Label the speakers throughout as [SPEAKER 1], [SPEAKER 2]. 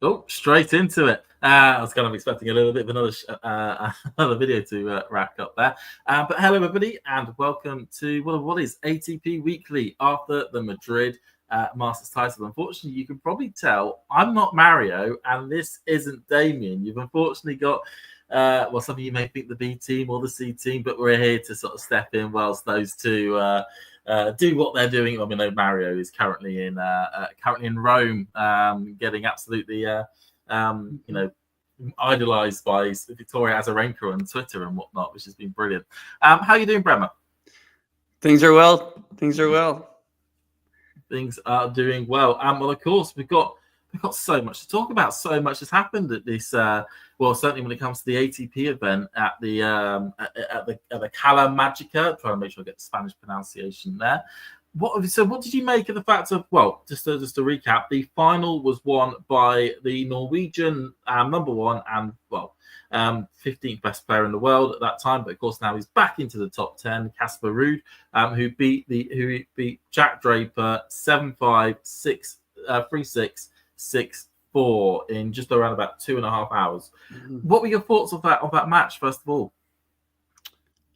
[SPEAKER 1] Oh, straight into it. I was kind of expecting a little bit of another video to rack up there. But hello, everybody, and welcome to what is ATP Weekly after the Madrid Masters title. Unfortunately, you can probably tell I'm not Mario, and this isn't Damien. You've unfortunately got, some of you may think the B team or the C team, but we're here to sort of step in whilst those two do what they're doing. I mean, Mario is currently in Rome, getting absolutely, idolized by Victoria Azarenka on Twitter and whatnot, which has been brilliant. How are you doing, Bremer?
[SPEAKER 2] Things are well. Things are
[SPEAKER 1] doing well. Well, of course, we've got so much to talk about. So much has happened at this. Certainly when it comes to the ATP event at the Cala Magica. Trying to make sure I get the Spanish pronunciation there. What did you make of the fact of, just to recap, the final was won by the Norwegian number one and 15th best player in the world at that time, but of course now he's back into the top 10, Casper Ruud, who beat Jack Draper 7-5, 3-6, 6-4 in just around about 2.5 hours. Mm-hmm. What were your thoughts of that match, first of all?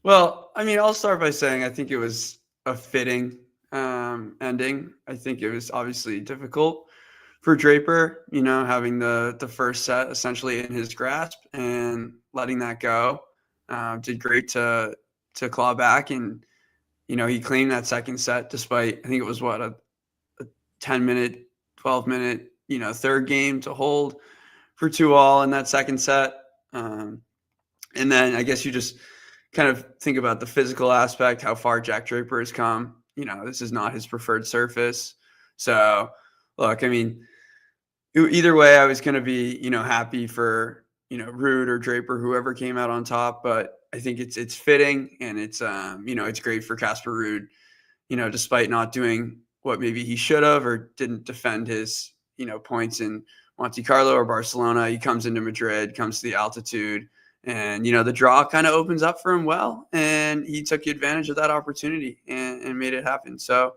[SPEAKER 2] Well, I mean, I'll start by saying I think it was a fitting ending. I think it was obviously difficult for Draper, having the first set essentially in his grasp and letting that go. Did great to claw back, and he claimed that second set despite, I think it was a 10-minute, 12-minute, third game to hold for 2-all in that second set. And then I guess you just kind of think about the physical aspect, how far Jack Draper has come. This is not his preferred surface. So, look, I mean, either way, I was going to be, happy for, Ruud or Draper, whoever came out on top. But I think it's fitting, and it's, it's great for Casper Ruud, despite not doing what maybe he should have or didn't defend his, points in Monte Carlo or Barcelona. He comes into Madrid, comes to the altitude, and, the draw kind of opens up for him well. And he took advantage of that opportunity and made it happen. So,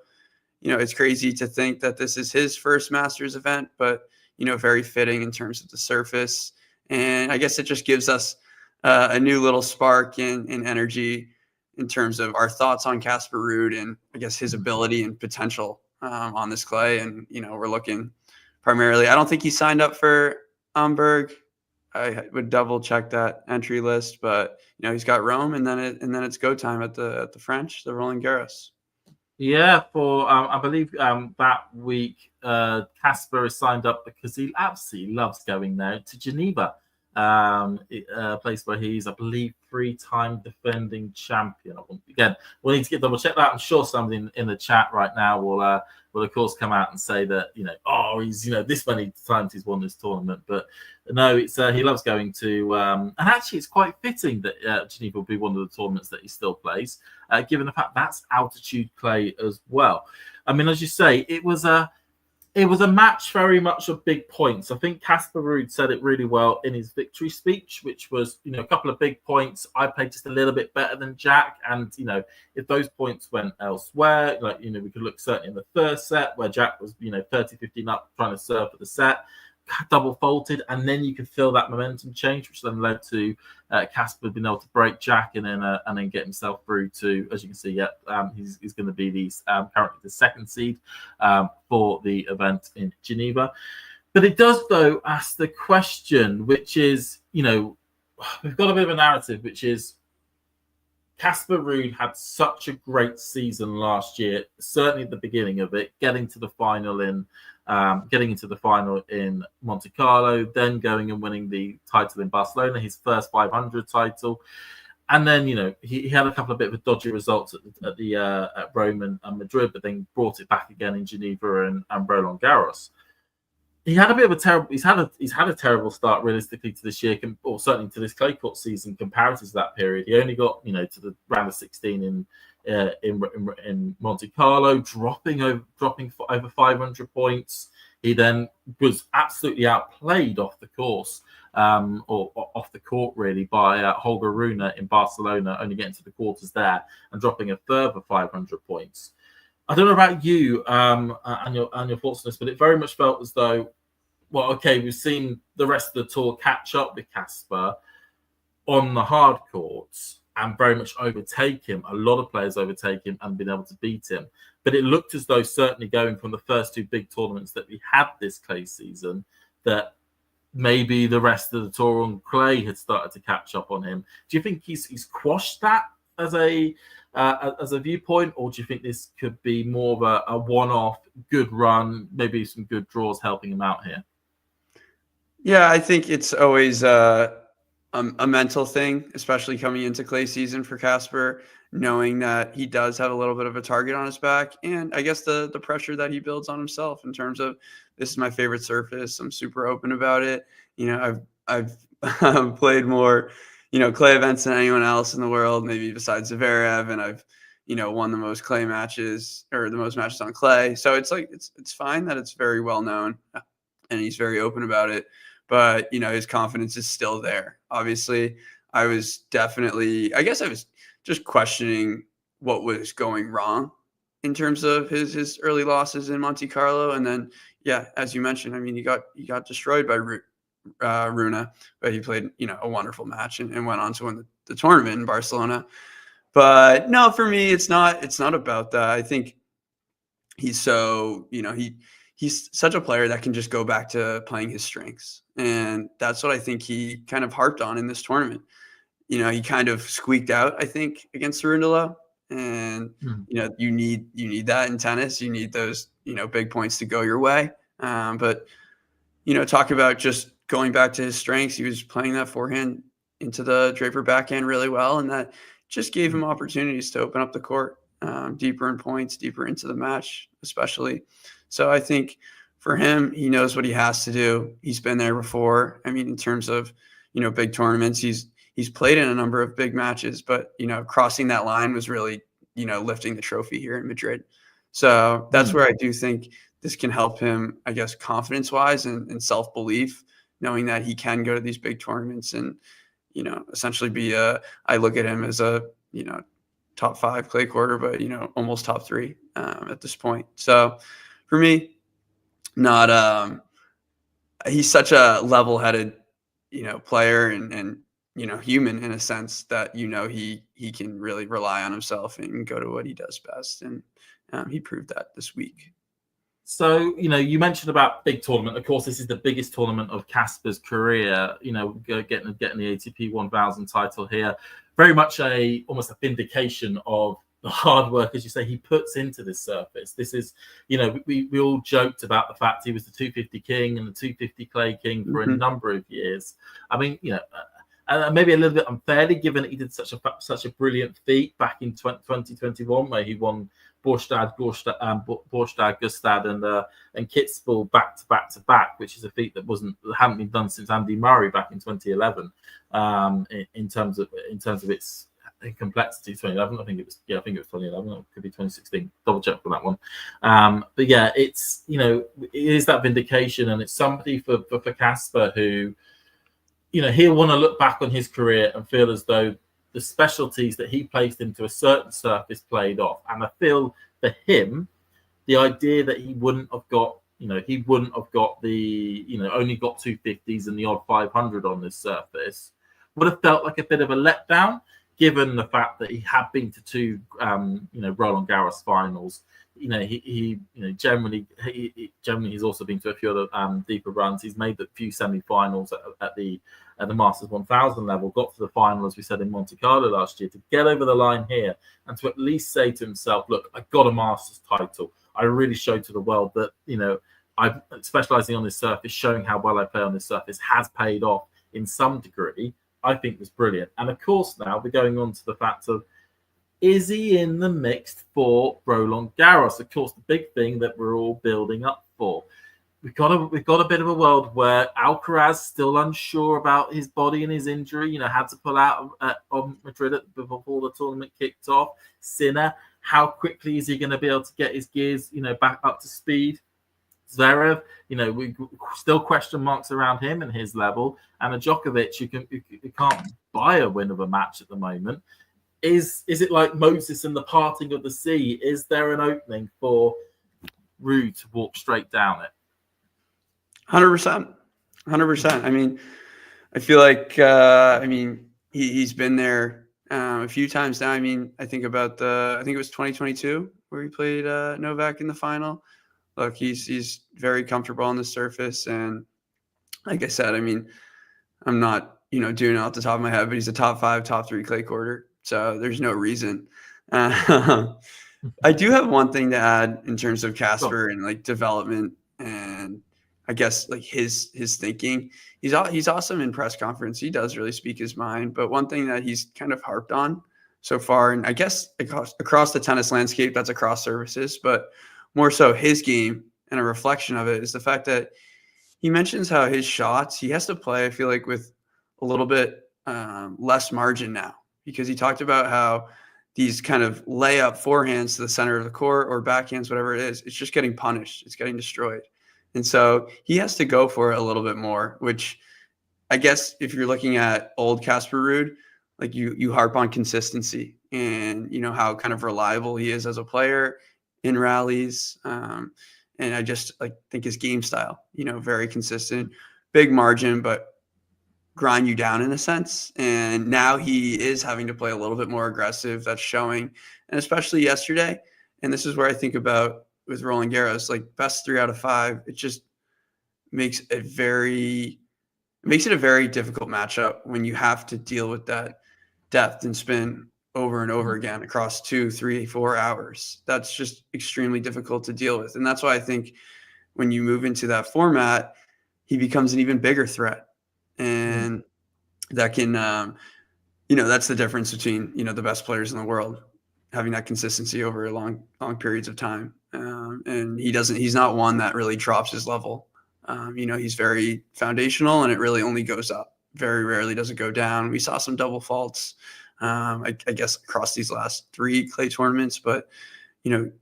[SPEAKER 2] it's crazy to think that this is his first Masters event, but, very fitting in terms of the surface. And I guess it just gives us a new little spark and energy in terms of our thoughts on Casper Ruud and I guess his ability and potential on this clay. And, we're looking primarily, I don't think he signed up for Hamburg. I would double check that entry list, but he's got Rome, and then it's go time at the French, the Roland Garros.
[SPEAKER 1] Yeah, for I believe that week Casper is signed up because he absolutely loves going there to Geneva, a place where he's, I believe, 3-time defending champion. Again, we'll need to double check that. I'm sure somebody in the chat right now will of course come out and say that he's this many times he's won this tournament. But no, it's he loves going to and actually it's quite fitting that Geneva will be one of the tournaments that he still plays, given the fact that's altitude clay as well. I mean, as you say, it was a match very much of big points. I think Casper Ruud said it really well in his victory speech, which was, a couple of big points. I played just a little bit better than Jack. And, if those points went elsewhere, we could look certainly in the first set where Jack was, 30-15 up trying to serve for the set, double faulted, and then you could feel that momentum change, which then led to Casper being able to break Jack and then get himself through to, as you can see, he's going to be currently the second seed for the event in Geneva. But it does, though, ask the question, which is, we've got a bit of a narrative, which is Casper Ruud had such a great season last year, certainly at the beginning of it, getting into the final in Monte Carlo, then going and winning the title in Barcelona, his first 500 title. And then, he had a couple of bit of dodgy results at Rome and Madrid, but then brought it back again in Geneva and Roland Garros. He had a bit of a terrible. He's had a terrible start realistically to this year, or certainly to this clay court season, comparative to that period. He only got to the round of 16 in Monte Carlo, dropping over 500 points. He then was absolutely outplayed off the course, or off the court really, by Holger Rune in Barcelona, only getting to the quarters there and dropping a further 500 points. I don't know about you and your thoughts on this, but it very much felt as though well, okay, we've seen the rest of the tour catch up with Casper on the hard courts and very much overtake him. A lot of players overtake him and been able to beat him. But it looked as though, certainly going from the first two big tournaments that we had this clay season, that maybe the rest of the tour on clay had started to catch up on him. Do you think he's quashed that as a viewpoint, or do you think this could be more of a one-off good run, maybe some good draws helping him out here?
[SPEAKER 2] Yeah, I think it's always a mental thing, especially coming into clay season for Casper, knowing that he does have a little bit of a target on his back, and I guess the pressure that he builds on himself in terms of, this is my favorite surface. I'm super open about it. You know, I've played more, clay events than anyone else in the world, maybe besides Zverev, and I've, won the most clay matches, or the most matches on clay. So it's like it's fine that it's very well known, and he's very open about it. But his confidence is still there. Obviously, I was just questioning what was going wrong in terms of his early losses in Monte Carlo, and then as you mentioned, I mean, he got destroyed by Ruud, but he played a wonderful match and went on to win the tournament in Barcelona. But no, for me, it's not about that. I think he's so he's such a player that can just go back to playing his strengths. And that's what I think he kind of harped on in this tournament. He kind of squeaked out, I think, against Cerundolo. And, you need that in tennis. You need those, big points to go your way. But talk about just going back to his strengths. He was playing that forehand into the Draper backhand really well. And that just gave him opportunities to open up the court deeper in points, deeper into the match, especially. So I think for him, he knows what he has to do. He's been there before. I mean, in terms of, big tournaments, he's played in a number of big matches, but, crossing that line was really, lifting the trophy here in Madrid. So that's where I do think this can help him, I guess, confidence-wise and self-belief, knowing that he can go to these big tournaments and, essentially be I look at him as a, top 5 clay quarter, but, almost top 3 at this point. So for me, he's such a level-headed, player and human in a sense that, he can really rely on himself and go to what he does best. And he proved that this week.
[SPEAKER 1] So, you mentioned about big tournament. Of course, this is the biggest tournament of Casper's career, getting the ATP 1000 title here. Very much almost a vindication of the hard work, as you say, he puts into this surface. This is, we all joked about the fact he was the 250 king and the 250 clay king for a number of years. I mean, maybe a little bit unfairly, given that he did such a brilliant feat back in 2021, where he won Borstad, Gustad, and Kitzbühel back to back, which is a feat that hadn't been done since Andy Murray back in 2011. In terms of its complexity, 2011. I think it was 2011. It could be 2016. Double check for that one. But yeah, it's it is that vindication, and it's somebody for Casper who, he'll want to look back on his career and feel as though the specialties that he placed into a certain surface played off. And I feel for him, the idea that he wouldn't have got the, only got 250s and the odd 500 on this surface would have felt like a bit of a letdown, given the fact that he had been to 2, Roland Garros finals. He generally he's also been to a few other deeper runs. He's made a few semi-finals at the Masters 1000 level. Got to the final, as we said, in Monte Carlo last year. To get over the line here and to at least say to himself, "Look, I got a Masters title. I really showed to the world that I'm specialising on this surface, showing how well I play on this surface has paid off in some degree." I think was brilliant. And of course, now we're going on to the fact of, is he in the mix for Roland Garros? Of course, the big thing that we're all building up for. We've got a bit of a world where Alcaraz still unsure about his body and his injury. Had to pull out of Madrid before the tournament kicked off. Sinner, how quickly is he going to be able to get his gears, back up to speed? Zverev, we still question marks around him and his level. And a Djokovic, you can't buy a win of a match at the moment. Is it like Moses and the parting of the sea? Is there an opening for Ruud to walk straight down it?
[SPEAKER 2] 100%. 100%. I mean, I feel like, he's been there a few times now. I mean, I think it was 2022 where he played Novak in the final. Look, he's very comfortable on the surface. And like I said, I mean, I'm not, doing it off the top of my head, but he's a top 5, top 3 clay courter. So there's no reason. I do have one thing to add in terms of Casper and like development, and I guess like his thinking. He's awesome in press conference. He does really speak his mind. But one thing that he's kind of harped on so far, and I guess across the tennis landscape, that's across services, but more so his game and a reflection of it, is the fact that he mentions how his shots, he has to play, I feel like, with a little bit less margin now, because he talked about how these kind of layup forehands to the center of the court or backhands, whatever it is, it's just getting punished. It's getting destroyed. And so he has to go for it a little bit more, which I guess if you're looking at old Casper Ruud, like you harp on consistency and, how kind of reliable he is as a player in rallies. And I just think his game style, very consistent, big margin, but grind you down in a sense. And now he is having to play a little bit more aggressive. That's showing. And especially yesterday. And this is where I think about with Roland Garros, like best 3 out of 5, it just makes it a very difficult matchup when you have to deal with that depth and spin over and over again across 2, 3, 4 hours. That's just extremely difficult to deal with. And that's why I think when you move into that format, he becomes an even bigger threat. And that can, that's the difference between, the best players in the world, having that consistency over long periods of time. And he's not one that really drops his level. He's very foundational, and it really only goes up. Very rarely does it go down. We saw some double faults, I guess, across these last 3 clay tournaments. But,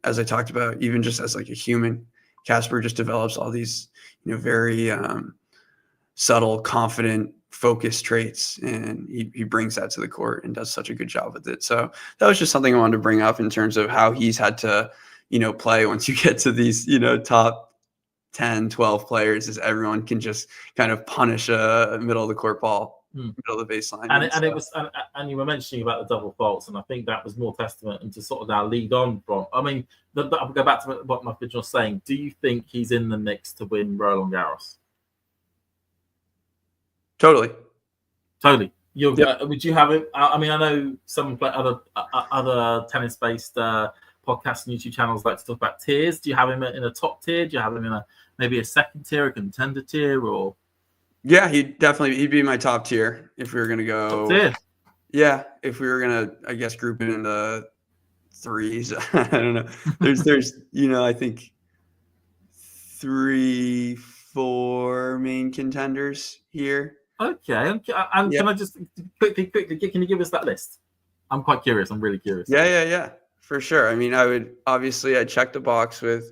[SPEAKER 2] as I talked about, even just as like a human, Casper just develops all these, very subtle, confident, focused traits, and he brings that to the court and does such a good job with it. So that was just something I wanted to bring up in terms of how he's had to, play once you get to these, top 10, 12 players, is everyone can just kind of punish a middle of the court ball, middle of the baseline.
[SPEAKER 1] And you were mentioning about the double faults, and I think that was more testament and to sort of now lead on from. I mean, I'll go back to what my original saying. Do you think he's in the mix to win Roland Garros?
[SPEAKER 2] Totally.
[SPEAKER 1] Would you have it? I mean, I know some other tennis-based podcasts and YouTube channels like to talk about tiers. Do you have him in a top tier? Do you have him in maybe a second tier, a contender tier, or?
[SPEAKER 2] Yeah, he'd be my top tier if we were going to go.
[SPEAKER 1] Top tier.
[SPEAKER 2] Yeah, if we were going to, I guess, group it into threes. I don't know. There's I think 3, 4 main contenders here.
[SPEAKER 1] Okay. And can I just quickly, can you give us that list? I'm quite curious. I'm really curious.
[SPEAKER 2] Yeah, for sure. I mean, I'd check the box with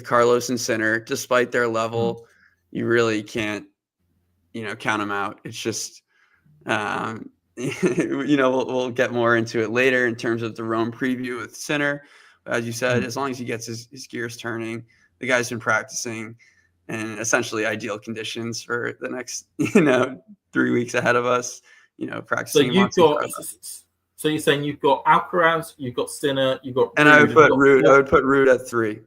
[SPEAKER 2] Carlos and Sinner. Despite their level, you really can't, count them out. It's just, we'll get more into it later in terms of the Rome preview with Sinner. But as you said, as long as he gets his gears turning, the guy's been practicing in essentially ideal conditions for the next, 3 weeks ahead of us, practicing.
[SPEAKER 1] So you're saying you've got Alcaraz, you've got Sinner, you've got.
[SPEAKER 2] And I would put Ruud. I would put Ruud at 3.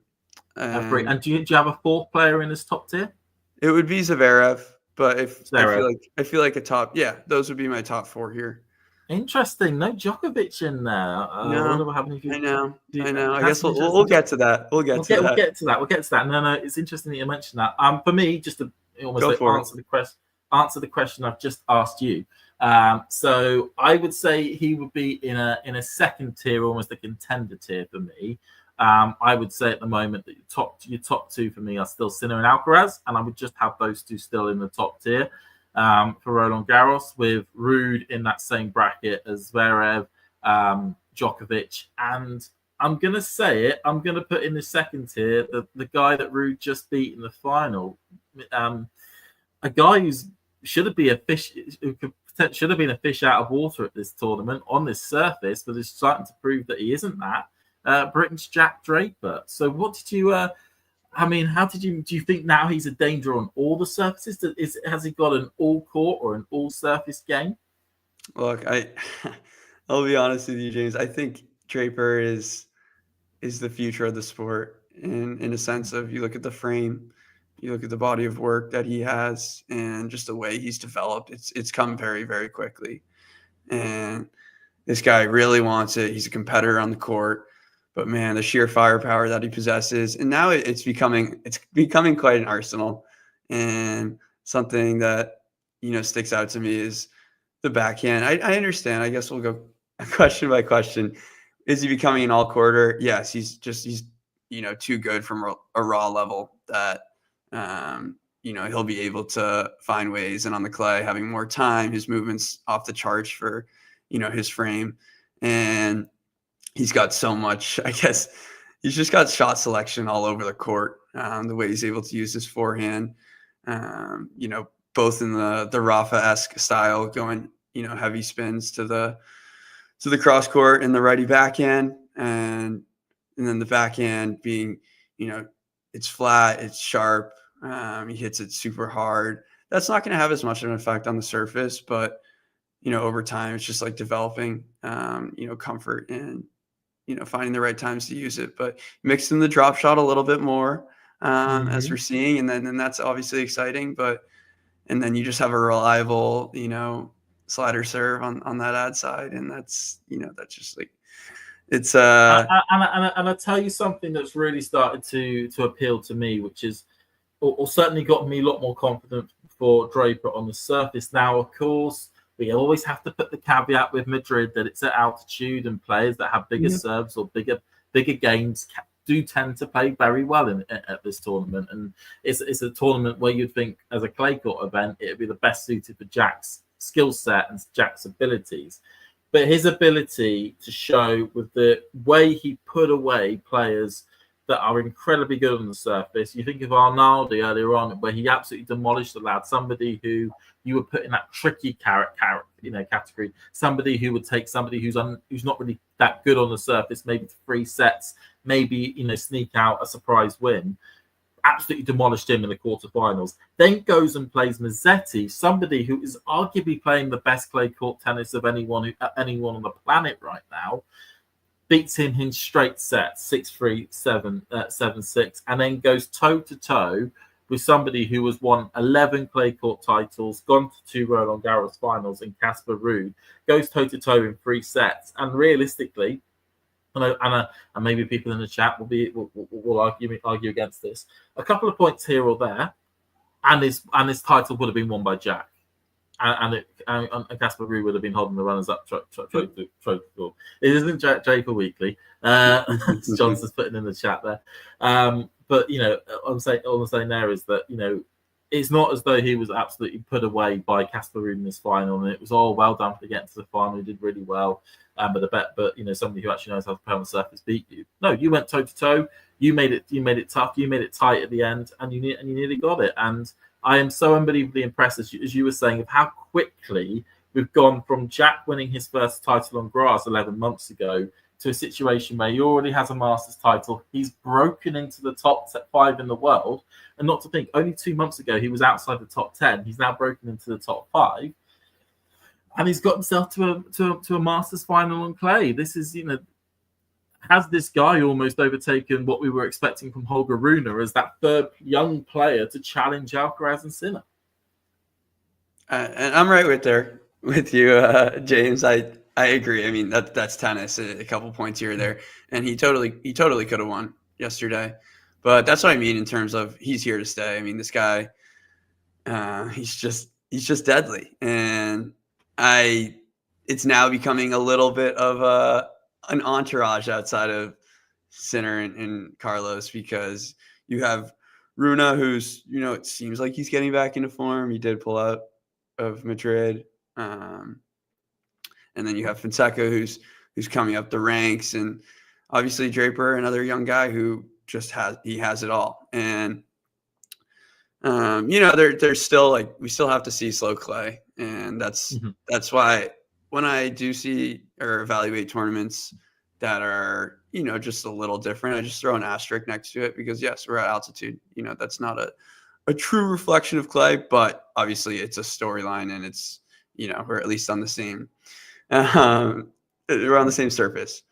[SPEAKER 1] And do you have a 4th player in this top tier?
[SPEAKER 2] It would be Zverev, but I feel like a top. Yeah, those would be my top 4 here.
[SPEAKER 1] Interesting. No Djokovic in there.
[SPEAKER 2] No, I know. I guess we'll get to that. We'll get to that. No, it's interesting that you mentioned that. For me, just to almost answer the question I've just asked you. So I would say he would be in a second tier, almost a contender tier for me. I would say at the moment that your top 2 for me are still Sinner and Alcaraz, and I would just have those 2 still in the top tier. For Roland Garros, with Ruud in that same bracket as Zverev, Djokovic, and I'm going to say it, I'm going to put in the second tier the guy that Ruud just beat in the final, a guy who should have been a fish out of water at this tournament on this surface, but is starting to prove that he isn't that. Britain's Jack Draper. So what did you
[SPEAKER 1] I mean, do you think now he's a danger on all the surfaces? Has he got an all court or an all surface game?
[SPEAKER 2] Look, I'll be honest with you, James. I think Draper is the future of the sport in a sense of, you look at the frame, you look at the body of work that he has, and just the way he's developed. It's come very, very quickly. And this guy really wants it. He's a competitor on the court, but man, the sheer firepower that he possesses, and now it's becoming quite an arsenal. And something that, sticks out to me is the backhand. I understand. I guess we'll go question by question. Is he becoming an all-courter? Yes, he's too good from a raw level that he'll be able to find ways. And on the clay, having more time, his movements off the charts for his frame, and he's got so much. I guess he's just got shot selection all over the court. The way he's able to use his forehand, both in the Rafa-esque style, going heavy spins to the cross court and the righty backhand, and then the backhand being, it's flat, it's sharp. He hits it super hard. That's not going to have as much of an effect on the surface, but over time, it's just like developing, comfort and, finding the right times to use it. But mixed in the drop shot a little bit more, as we're seeing, and then that's obviously exciting. And then you just have a reliable, slider serve on that ad side, and that's just like it's.
[SPEAKER 1] And I tell you something that's really started to appeal to me, which is, or certainly got me a lot more confident for Draper on the surface. Now, of course, we always have to put the caveat with Madrid that it's at altitude, and players that have bigger serves or bigger games do tend to play very well at this tournament. And it's a tournament where you'd think, as a clay court event, it would be the best suited for Jack's skill set and Jack's abilities. But his ability to show with the way he put away players that are incredibly good on the surface. You think of Arnaldi earlier on, where he absolutely demolished the lad, somebody who you would put in that tricky category, somebody who would take somebody who's not really that good on the surface, maybe to 3 sets, maybe sneak out a surprise win. Absolutely demolished him in the quarterfinals. Then goes and plays Musetti, somebody who is arguably playing the best clay court tennis of anyone on the planet right now. Beats him in straight sets, 6-3, 7-6, and then goes toe-to-toe with somebody who has won 11 clay court titles, gone to 2 Roland Garros finals, in Casper Ruud, goes toe-to-toe in 3 sets. And realistically, and maybe people in the chat will argue against this, a couple of points here or there, and his title would have been won by Jack. And Casper Ruud would have been holding the runners-up trophy. It isn't Draper Weekly. Johnson's putting in the chat there. But all I'm saying there is that it's not as though he was absolutely put away by Casper Ruud in this final, and it was all well done for getting to the final. He did really well. But somebody who actually knows how to play on the surface beat you. No, you went toe to toe. You made it tough. You made it tight at the end, and you nearly got it. And I am so unbelievably impressed, as you were saying, of how quickly we've gone from Jack winning his first title on grass 11 months ago to a situation where he already has a Masters title. He's broken into the top 5 in the world. And not to think, only 2 months ago, he was outside the top 10. He's now broken into the top 5. And he's got himself to a Masters final on clay. This is, has this guy almost overtaken what we were expecting from Holger Rune as that third young player to challenge Alcaraz and Sinner?
[SPEAKER 2] And I'm right with you, James. I agree. I mean, that's tennis. A couple points here or there, and he totally could have won yesterday. But that's what I mean in terms of he's here to stay. I mean, this guy, he's just deadly, and it's now becoming a little bit of an entourage outside of Sinner and Carlos, because you have Rune, who's it seems like he's getting back into form. He did pull out of Madrid, and then you have Fonseca, who's coming up the ranks, and obviously Draper, another young guy who just has it all. And there's still we still have to see slow clay, and that's why when I do see or evaluate tournaments that are just a little different. I just throw an asterisk next to it because, yes, we're at altitude. That's not a true reflection of clay, but obviously it's a storyline, and it's, we're at least on the same, we're on the same surface.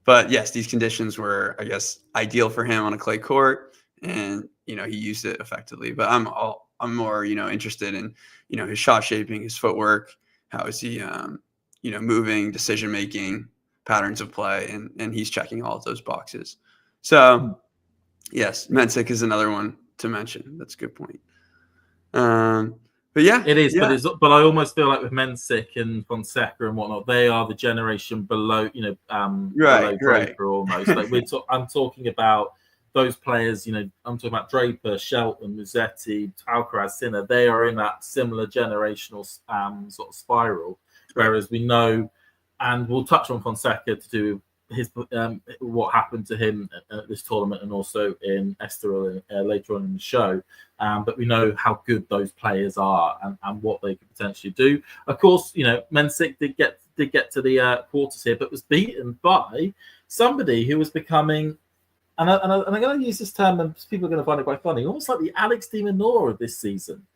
[SPEAKER 2] But yes, these conditions were, I guess, ideal for him on a clay court, and he used it effectively. But I'm more interested in his shot shaping, his footwork, how is he moving, decision making, patterns of play, and he's checking all of those boxes. So yes, Mensik is another one to mention. That's a good point. But yeah,
[SPEAKER 1] it is.
[SPEAKER 2] yeah.
[SPEAKER 1] But I almost feel like with Mensik and Fonseca and whatnot, they are the generation below, below Draper almost. Like I'm talking about those players. I'm talking about Draper, Shelton, Musetti, Alcaraz, Sinner. They are in that similar generational sort of spiral. Whereas we know, and we'll touch on Fonseca to do his what happened to him at this tournament and also in Estoril later on in the show. But we know how good those players are and what they could potentially do. Of course, Mensik did get to the quarters here, but was beaten by somebody who was becoming, and I'm going to use this term, and people are going to find it quite funny, almost like the Alex de Minaur of this season,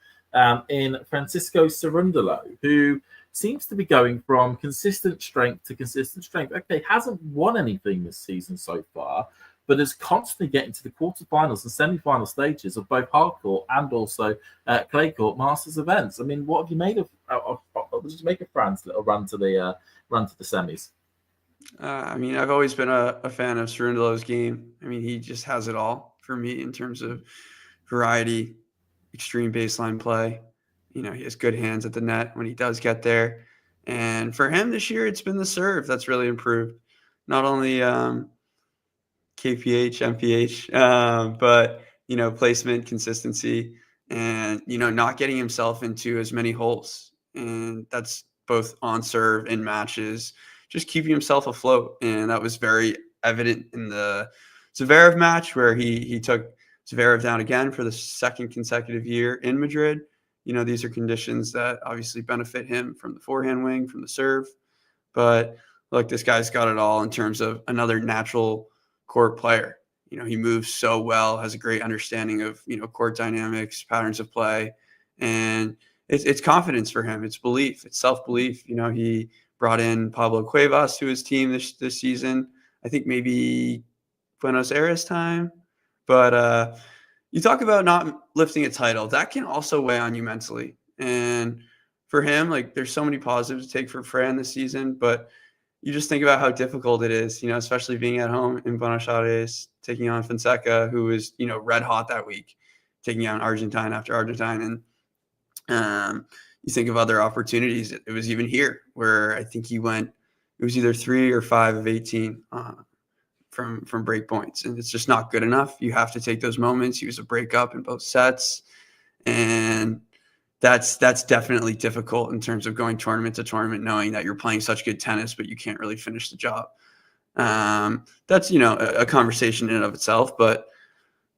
[SPEAKER 1] in Francisco Cerundolo, who seems to be going from consistent strength to consistent strength. Okay, hasn't won anything this season so far, but is constantly getting to the quarterfinals and semi-final stages of both hardcourt and also clay court Masters events. I mean, what have you made of what did you make of Fran's little run to the semis?
[SPEAKER 2] I mean, I've always been a fan of Cerundolo's game. I mean, he just has it all for me in terms of variety, extreme baseline play. He has good hands at the net when he does get there. And for him this year, it's been the serve that's really improved. Not only KPH, MPH, but, placement, consistency, and, not getting himself into as many holes. And that's both on serve in matches, just keeping himself afloat. And that was very evident in the Zverev match where he took Zverev down again for the second consecutive year in Madrid. These are conditions that obviously benefit him from the forehand wing, from the serve. But look, this guy's got it all in terms of another natural court player. He moves so well, has a great understanding of, court dynamics, patterns of play. And it's confidence for him. It's belief. It's self-belief. He brought in Pablo Cuevas to his team this season. I think maybe Buenos Aires time. But you talk about not lifting a title. That can also weigh on you mentally. And for him, there's so many positives to take for Fran this season, but you just think about how difficult it is, especially being at home in Buenos Aires, taking on Fonseca, who was, red hot that week, taking on Argentine after Argentine. And you think of other opportunities. It was even here where I think it was either 3 or 5 of 18 from break points, and it's just not good enough. You have to take those moments. He was a breakup in both sets, and that's definitely difficult in terms of going tournament to tournament, knowing that you're playing such good tennis, but you can't really finish the job. That's a conversation in and of itself, but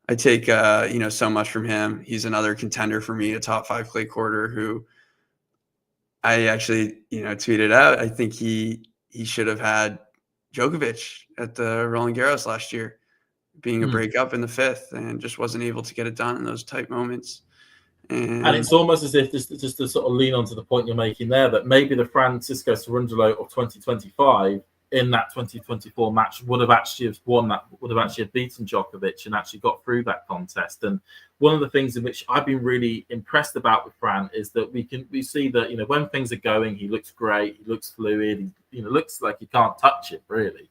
[SPEAKER 2] I take so much from him. He's another contender for me, a top 5 clay courter who I actually tweeted out. I think he should have had Djokovic at the Roland Garros last year, being a breakup in the 5th, and just wasn't able to get it done in those tight moments. And
[SPEAKER 1] it's almost as if just to sort of lean onto the point you're making there, that maybe the Francisco Cerundolo of 2025 in that 2024 match would have actually won that, would have actually beaten Djokovic and actually got through that contest. And one of the things in which I've been really impressed about with Fran is that we see that when things are going, he looks great, he looks fluid, he looks like he can't touch it really.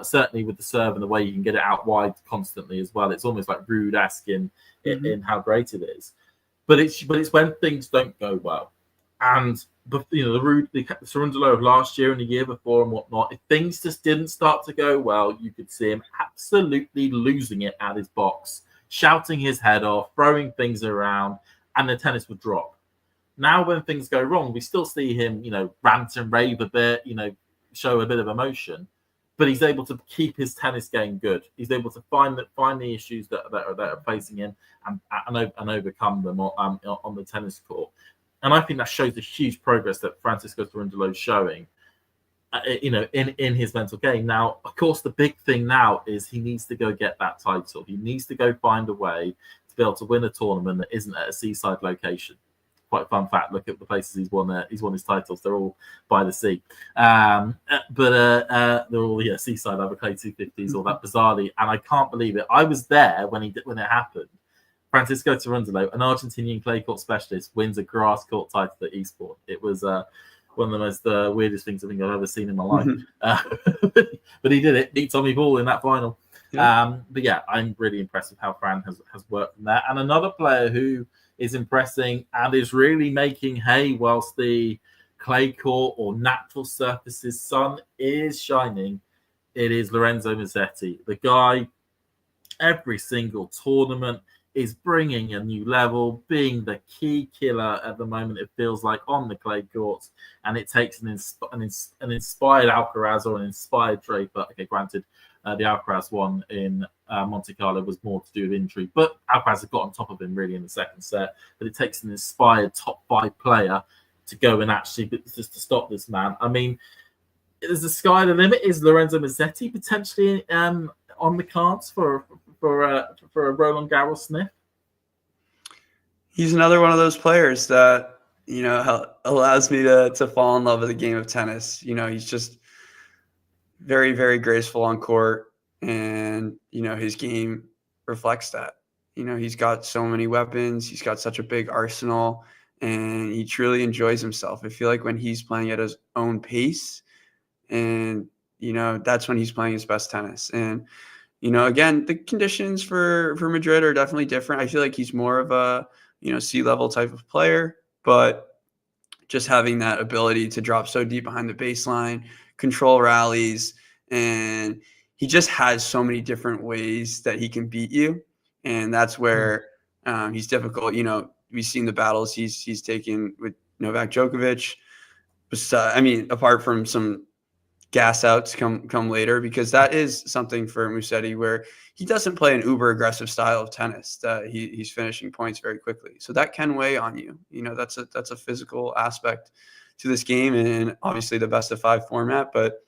[SPEAKER 1] Certainly with the serve and the way you can get it out wide constantly as well. It's almost like Ruud-esque in how great it is. But it's when things don't go well, and the Cerundolo of last year and the year before and whatnot, if things just didn't start to go well, you could see him absolutely losing it at his box, shouting his head off, throwing things around, and the tennis would drop. Now, when things go wrong, we still see him, rant and rave a bit, show a bit of emotion, but he's able to keep his tennis game good. He's able to find the issues that are facing him and overcome them on the tennis court. And I think that shows the huge progress that Francisco Cerundolo is showing. in his mental game. Now, of course, the big thing now is he needs to go get that title. He needs to go find a way to be able to win a tournament that isn't at a seaside location. Quite a fun fact. Look at the places he's won his titles. They're all by the sea. But they're all seaside. I've played 250s, all that bizarrely, and I can't believe it. I was there when it happened. Francisco Cerundolo, an Argentinian clay court specialist, wins a grass court title at Eastbourne. It was one of the most weirdest things I think I've ever seen in my life. But he did it. Beat Tommy Ball in that final. Yeah. But yeah, I'm really impressed with how Fran has worked from there. And another player who is impressing and is really making hay whilst the clay court or natural surfaces sun is shining, it is Lorenzo Musetti. The guy, every single tournament, is bringing a new level, being the key killer at the moment, it feels like, on the clay courts. And it takes an inspired Alcaraz or an inspired Draper. Okay, granted, the Alcaraz one in Monte Carlo was more to do with injury, but Alcaraz had got on top of him really in the second set. But it takes an inspired top 5 player to go and actually just to stop this man. I mean, is the sky the limit? Is Lorenzo Musetti potentially on the cards for a Roland Garros sniff?
[SPEAKER 2] He's another one of those players that, allows me to fall in love with the game of tennis. He's just very, very graceful on court, and, his game reflects that. He's got so many weapons. He's got such a big arsenal, and he truly enjoys himself. I feel like when he's playing at his own pace, and, that's when he's playing his best tennis. And, again, the conditions for Madrid are definitely different. I feel like he's more of a, sea level type of player, but just having that ability to drop so deep behind the baseline, control rallies, and he just has so many different ways that he can beat you. And that's where he's difficult. We've seen the battles he's taken with Novak Djokovic. Apart from some gas outs come later, because that is something for Musetti where he doesn't play an uber aggressive style of tennis. He's finishing points very quickly, so that can weigh on you. That's a physical aspect to this game, and obviously the best of 5 format. But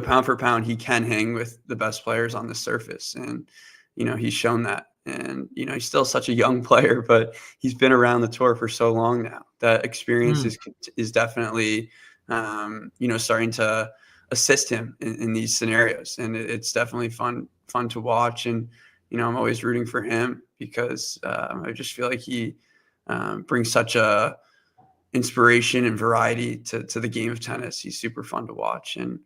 [SPEAKER 2] pound for pound, he can hang with the best players on the surface, and he's shown that. And he's still such a young player, but he's been around the tour for so long now that experience is definitely starting to assist him in these scenarios. And it's definitely fun to watch. And, I'm always rooting for him because I just feel like he brings such a inspiration and variety to the game of tennis. He's super fun to watch. And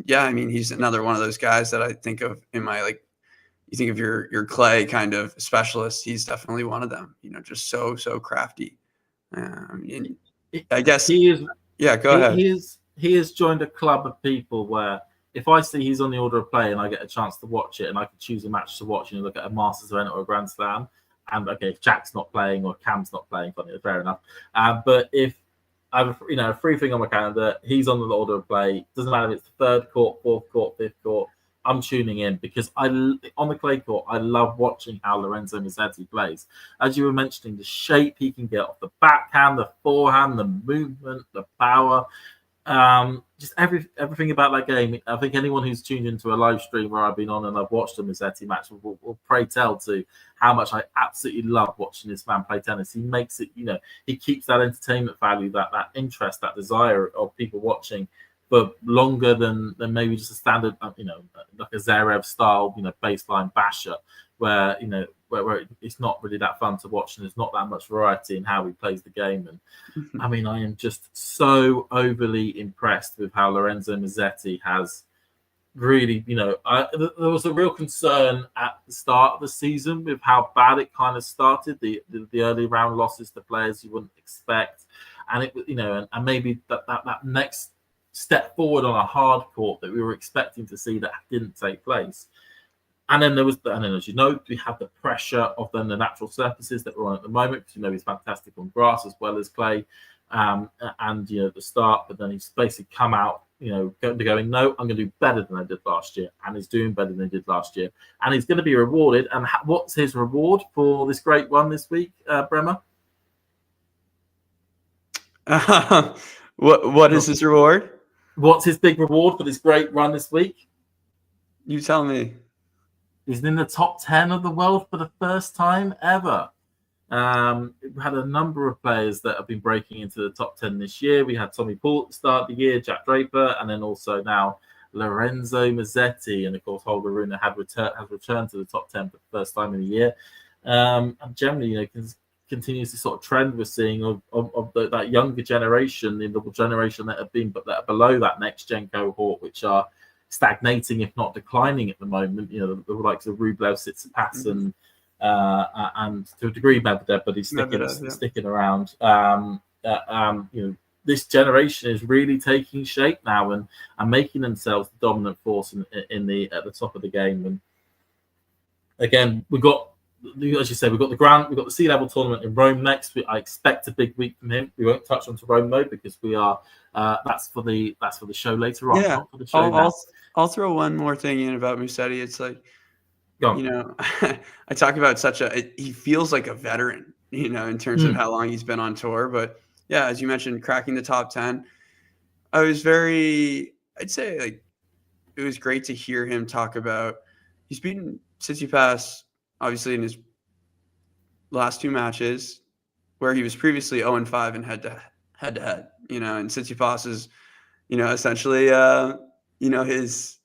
[SPEAKER 2] he's another one of those guys that I think of in my, you think of your clay kind of specialist. He's definitely one of them, just so crafty. And I guess
[SPEAKER 1] he is.
[SPEAKER 2] Yeah, go ahead.
[SPEAKER 1] He has joined a club of people where if I see he's on the order of play and I get a chance to watch it and I can choose a match to watch, look at a Masters event or a Grand Slam, and okay, if Jack's not playing or Cam's not playing, fair enough. But if I have a free thing on my calendar, he's on the order of play. Doesn't matter if it's the 3rd court, 4th court, 5th court. I'm tuning in because on the clay court, I love watching how Lorenzo Musetti plays. As you were mentioning, the shape he can get off the backhand, the forehand, the movement, the power, just everything about that game. I think anyone who's tuned into a live stream where I've been on and I've watched a Musetti match will pray tell to how much I absolutely love watching this man play tennis. He makes it, he keeps that entertainment value, that interest, that desire of people watching for longer than maybe just a standard, like a Zverev style, baseline basher, where where it's not really that fun to watch and there's not that much variety in how he plays the game. And I am just so overly impressed with how Lorenzo Musetti has really, there was a real concern at the start of the season with how bad it kind of started, the early round losses to players you wouldn't expect, and it, and maybe that next step forward on a hard court that we were expecting to see that didn't take place. And then as you know, we have the pressure of then the natural surfaces that we're on at the moment, because he's fantastic on grass as well as clay, and at the start, but then he's basically come out, going, no, I'm going to do better than I did last year, and he's doing better than he did last year, and he's going to be rewarded. And what's his reward for this great one this week, Bremer?
[SPEAKER 2] What is his reward?
[SPEAKER 1] What's his big reward for this great run this week?
[SPEAKER 2] You tell me.
[SPEAKER 1] He's in the top 10 of the world for the first time ever. We had a number of players that have been breaking into the top 10 this year. We had Tommy Paul at the start of the year, Jack Draper, and then also now Lorenzo Musetti. And of course, Holger Rune has returned to the top 10 for the first time in a year. And generally, continues the sort of trend we're seeing of that younger generation, the generation that are below that next gen cohort, which are stagnating, if not declining at the moment. The likes of Rublev, Tsitsipas, and to a degree Medvedev, but he's sticking around. This generation is really taking shape now and making themselves the dominant force at the top of the game. And again, we've got, as you said, we've got the sea level tournament in Rome next. I expect a big week from him. We won't touch on to Rome though, because we are that's for the show later on.
[SPEAKER 2] Yeah,
[SPEAKER 1] not for the show
[SPEAKER 2] I'll throw one more thing in about Musetti. It's like, I talk about he feels like a veteran, in terms of how long he's been on tour. But yeah, as you mentioned, cracking the top 10, I'd say like it was great to hear him talk about, he's beaten Tsitsipas obviously in his last 2 matches, where he was previously 0-5 in head to head, and Tsitsipas is, essentially, his,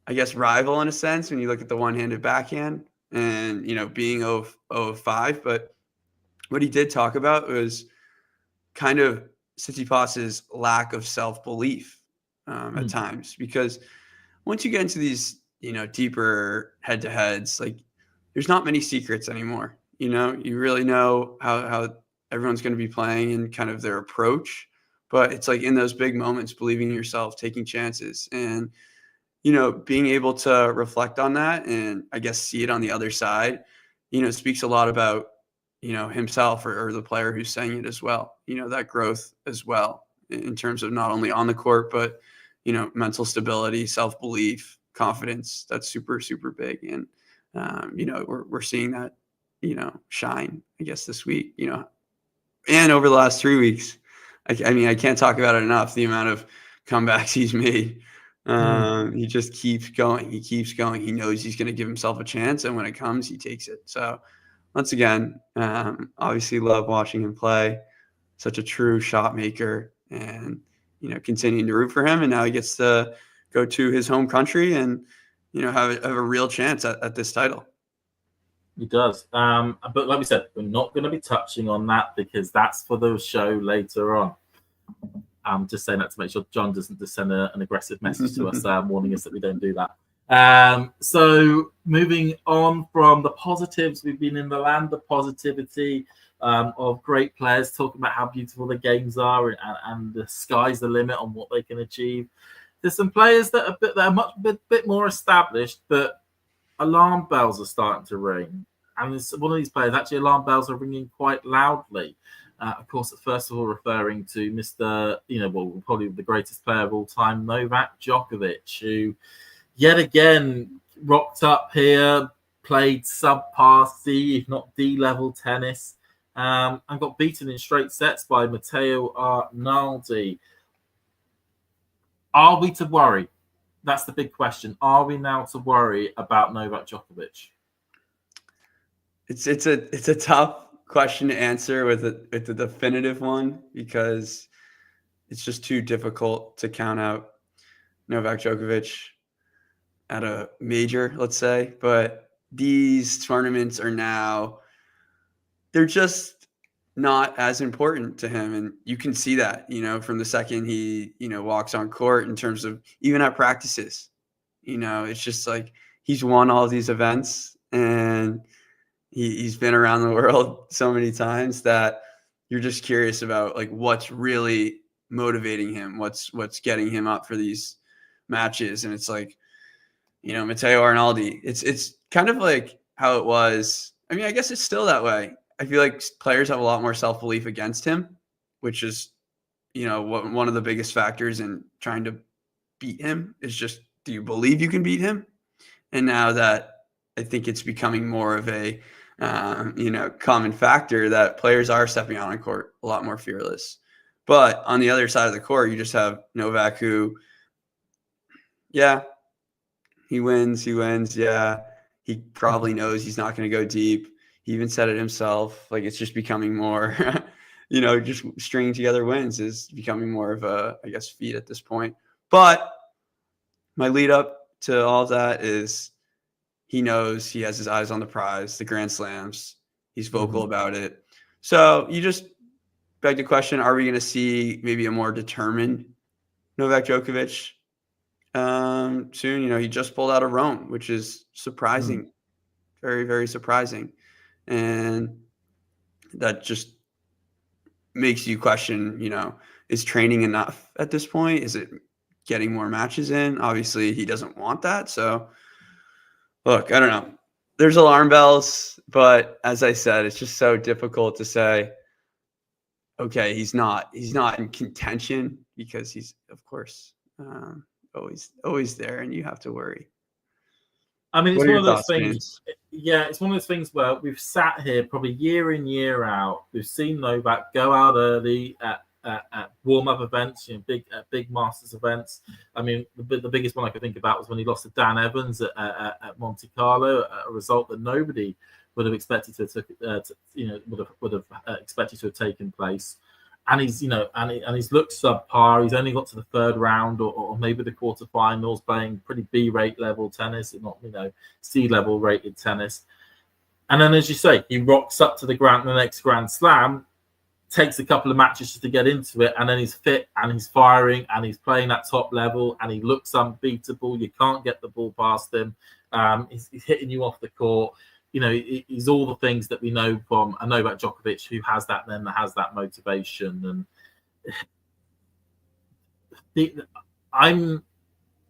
[SPEAKER 2] I guess, rival in a sense, when you look at the one-handed backhand and, being 0-5. But what he did talk about was kind of Tsitsipas's lack of self-belief at times, because once you get into these, deeper head-to-heads, like, there's not many secrets anymore. You really know how everyone's going to be playing and kind of their approach. But it's like in those big moments, believing in yourself, taking chances, and, being able to reflect on that and I guess see it on the other side, speaks a lot about, himself or the player who's saying it as well. That growth as well in terms of not only on the court, but, mental stability, self-belief, confidence. That's super, super big. And, we're seeing that, shine, I guess, this week, and over the last 3 weeks. I mean, I can't talk about it enough, the amount of comebacks he's made. He just keeps going. He keeps going. He knows he's going to give himself a chance, and when it comes, he takes it. So once again, obviously love watching him play. Such a true shot maker, and, continuing to root for him. And now he gets to go to his home country and, have a real chance at this title.
[SPEAKER 1] He does. But like we said, we're not going to be touching on that because that's for the show later on. I'm just saying that to make sure John doesn't just send an aggressive message to us warning us that we don't do that. So moving on from the positives, we've been in the land of positivity, of great players talking about how beautiful the games are and the sky's the limit on what they can achieve. There's some players that are much bit more established, but alarm bells are starting to ring. And it's one of these players, actually, alarm bells are ringing quite loudly. Of course, first of all, referring to Mr., probably the greatest player of all time, Novak Djokovic, who yet again rocked up here, played subpar C, if not D level tennis, and got beaten in straight sets by Matteo Arnaldi. Are we to worry? That's the big question. Are we now to worry about Novak Djokovic?
[SPEAKER 2] It's a tough question to answer with a definitive one, because it's just too difficult to count out Novak Djokovic at a major, let's say. But these tournaments are now, they're just not as important to him. And you can see that, from the second he, walks on court, in terms of even at practices, it's just like he's won all these events, and he's been around the world so many times that you're just curious about like what's really motivating him, what's getting him up for these matches. And it's like, Matteo Arnaldi, it's kind of like how it was. I mean, I guess it's still that way. I feel like players have a lot more self-belief against him, which is, one of the biggest factors in trying to beat him is just, do you believe you can beat him? And now that I think it's becoming more of a, common factor, that players are stepping out on court a lot more fearless. But on the other side of the court, you just have Novak, who, Yeah, he wins. Yeah, he probably knows he's not going to go deep. He even said it himself. Like, it's just becoming more, just stringing together wins is becoming more of a, I guess, feat at this point. But my lead up to all of that is he knows he has his eyes on the prize, the Grand Slams. He's vocal about it. So you just beg the question, are we going to see maybe a more determined Novak Djokovic soon? He just pulled out of Rome, which is surprising, very, very surprising. And that just makes you question, is training enough at this point? Is it getting more matches in? Obviously, he doesn't want that. So, look, I don't know. There's alarm bells, but as I said, it's just so difficult to say, okay, he's not in contention, because he's, of course, always there, and you have to worry.
[SPEAKER 1] I mean, it's
[SPEAKER 2] What are
[SPEAKER 1] one of
[SPEAKER 2] your
[SPEAKER 1] those
[SPEAKER 2] thoughts,
[SPEAKER 1] things.
[SPEAKER 2] James?
[SPEAKER 1] Yeah, it's one of those things where we've sat here probably year in, year out. We've seen Novak go out early at warm-up events, big Masters events. I mean, the biggest one I could think about was when he lost to Dan Evans at Monte Carlo, a result that nobody would have expected would have expected to have taken place. And he's he's looked subpar. He's only got to the third round or maybe the quarterfinals, playing pretty B-rate level tennis, not C-level rated tennis. And then, as you say, he rocks up to the next Grand Slam, takes a couple of matches just to get into it, and then he's fit and he's firing and he's playing at top level and he looks unbeatable. You can't get the ball past him. He's hitting you off the court. He's all the things that we know from a Novak Djokovic, who has that motivation. And I'm,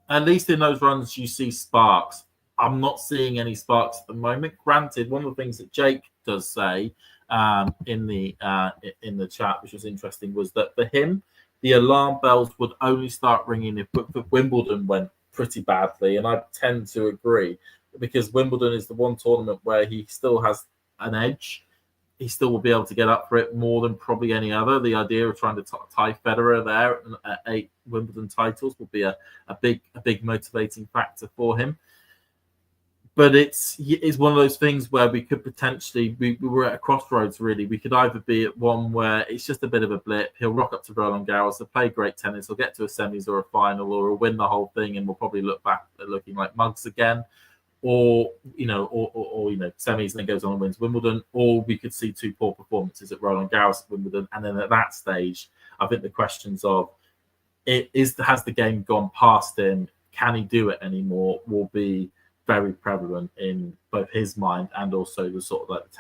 [SPEAKER 1] at least in those runs, you see sparks. I'm not seeing any sparks at the moment. Granted, one of the things that Jake does say in the chat, which was interesting, was that for him, the alarm bells would only start ringing if Wimbledon went pretty badly, and I tend to agree, because Wimbledon is the one tournament where he still has an edge. He still will be able to get up for it more than probably any other. The idea of trying to tie Federer there at 8 Wimbledon titles will be a big motivating factor for him. But it's one of those things where we could potentially, we were at a crossroads, really. We could either be at one where it's just a bit of a blip. He'll rock up to Roland Garros, he'll play great tennis, he'll get to a semis or a final, or he'll win the whole thing, and we'll probably look back at looking like mugs again. Or semis and then goes on and wins Wimbledon, or we could see 2 poor performances at Roland Garros at Wimbledon, and then at that stage, I think the questions of has the game gone past him, can he do it anymore, will be very prevalent in both his mind and also the sort of like the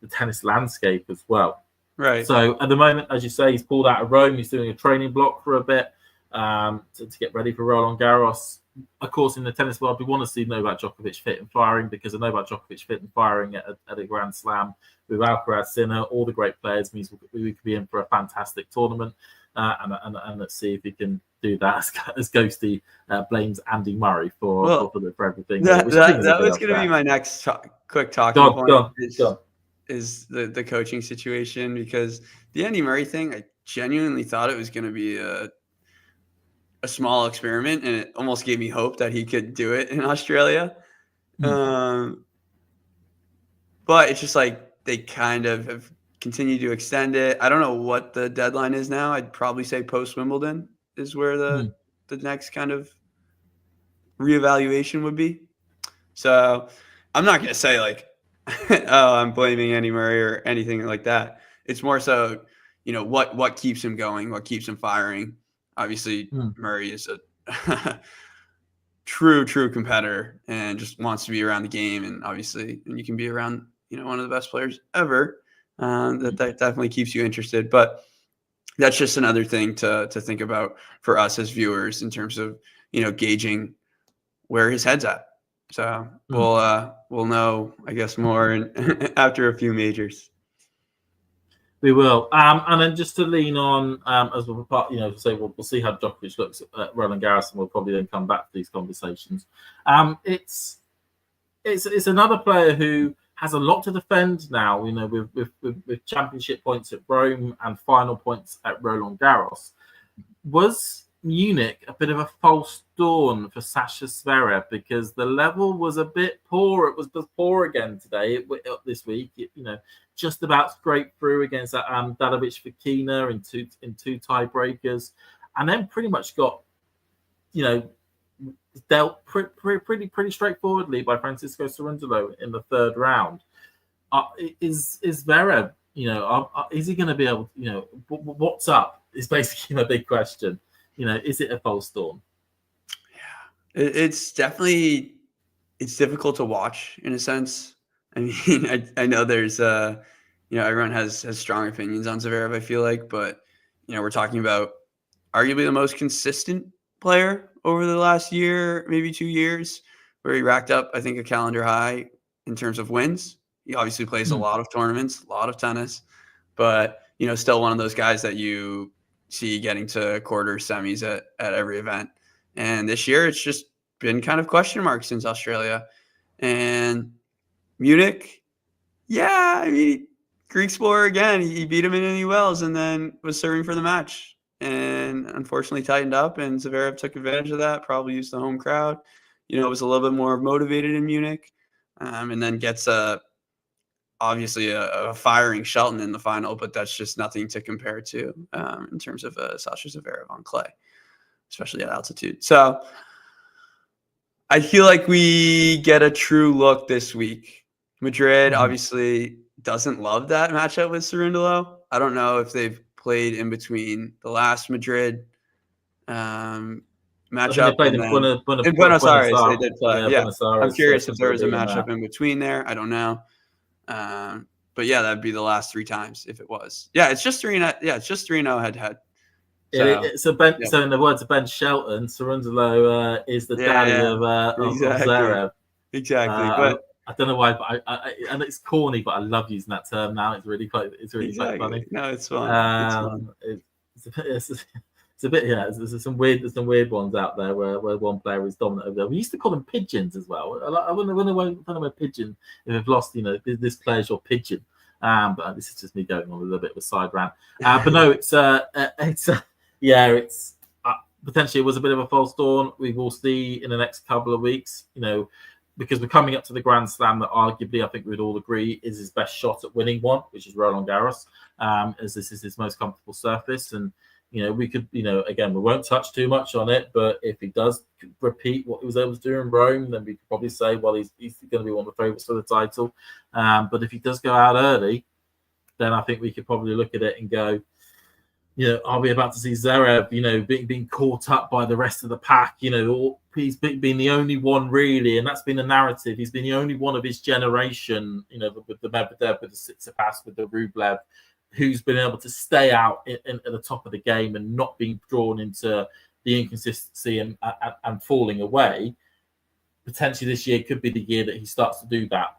[SPEAKER 1] tennis landscape as well.
[SPEAKER 2] Right.
[SPEAKER 1] So at the moment, as you say, he's pulled out of Rome. He's doing a training block for a bit to get ready for Roland Garros. Of course, in the tennis world, we want to see Novak Djokovic fit and firing, because a Novak Djokovic fit and firing at a Grand Slam with Alcaraz, Sinner, all the great players, means we could be in for a fantastic tournament. And let's see if he can do that, as Ghosty blames Andy Murray for everything.
[SPEAKER 2] That was going to be my next quick talking point. Is the coaching situation, because the Andy Murray thing, I genuinely thought it was going to be a small experiment, and it almost gave me hope that he could do it in Australia. But it's just like they kind of have continued to extend it. I don't know what the deadline is now. I'd probably say post Wimbledon is where the next kind of reevaluation would be. So I'm not going to say like, oh, I'm blaming Andy Murray or anything like that. It's more so, what keeps him going, what keeps him firing. Obviously, Murray is a true competitor and just wants to be around the game. And obviously, when you can be around, one of the best players ever, that definitely keeps you interested. But that's just another thing to think about for us as viewers in terms of, gauging where his head's at. So we'll know, I guess, more after a few majors.
[SPEAKER 1] We will, and then just to lean on, as we'll say, we'll see how Djokovic looks at Roland Garros, and we'll probably then come back to these conversations. It's another player who has a lot to defend now. With championship points at Rome and final points at Roland Garros. Was Munich a bit of a false dawn for Sasha Zverev because the level was a bit poor. It was poor again today, this week. Just about scraped through against Dadovic Fokina in two tiebreakers, and then pretty much got, dealt pretty straightforwardly by Francisco Cerundolo in the third round. Is Zverev, is he going to be able to, what's up is basically my big question. Is it a false dawn?
[SPEAKER 2] Yeah, it's definitely, it's difficult to watch in a sense. I mean, I know there's, everyone has strong opinions on Zverev, I feel like, but, we're talking about arguably the most consistent player over the last year, maybe 2 years, where he racked up, I think, a calendar high in terms of wins. He obviously plays a lot of tournaments, a lot of tennis, but, still one of those guys that you see getting to quarters, semis at every event. And this year, it's just been kind of question mark since Australia. And Munich, yeah, I mean, Greek Explorer again, he beat him in Indian Wells and then was serving for the match. And unfortunately tightened up, and Zverev took advantage of that, probably used the home crowd. Was a little bit more motivated in Munich, and then gets obviously a firing Shelton in the final, but that's just nothing to compare to in terms of Sasha Zverev on clay, especially at altitude. So I feel like we get a true look this week. Madrid obviously doesn't love that matchup with Cerundolo. I don't know if they've played in between the last Madrid matchup.
[SPEAKER 1] They played in
[SPEAKER 2] Buenos Aires. They did play. Yeah.
[SPEAKER 1] Buenos Aires,
[SPEAKER 2] I'm curious if there was a matchup in between there. I don't know. But yeah, that'd be the last 3 times if it was. Yeah, it's just 3-0. Yeah, it's just 3-0 head-to-head.
[SPEAKER 1] So in the words of Ben Shelton, Cerundolo is the daddy of Zverev.
[SPEAKER 2] Exactly. But
[SPEAKER 1] I don't know why, but and it's corny, but I love using that term now. It's really quite funny.
[SPEAKER 2] No, it's fun.
[SPEAKER 1] It's a bit, there's some weird ones out there where one player is dominant over there. We used to call them pigeons as well. I wonder where pigeon, if they've lost, this player's your pigeon. But this is just me going on a little bit of a side rant. But no, it's potentially it was a bit of a false dawn. We will see in the next couple of weeks, because we're coming up to the Grand Slam that arguably I think we'd all agree is his best shot at winning one, which is Roland Garros, as this is his most comfortable surface. And we could, again, we won't touch too much on it, but if he does repeat what he was able to do in Rome, then we could probably say, well, he's going to be one of the favourites for the title. But if he does go out early, then I think we could probably look at it and go, are we about to see Zverev, being caught up by the rest of the pack? He's been the only one really, and that's been the narrative. He's been the only one of his generation, with the Medvedev, with the Tsitsipas, with the Rublev, who's been able to stay out at the top of the game and not being drawn into the inconsistency and falling away. Potentially this year could be the year that he starts to do that.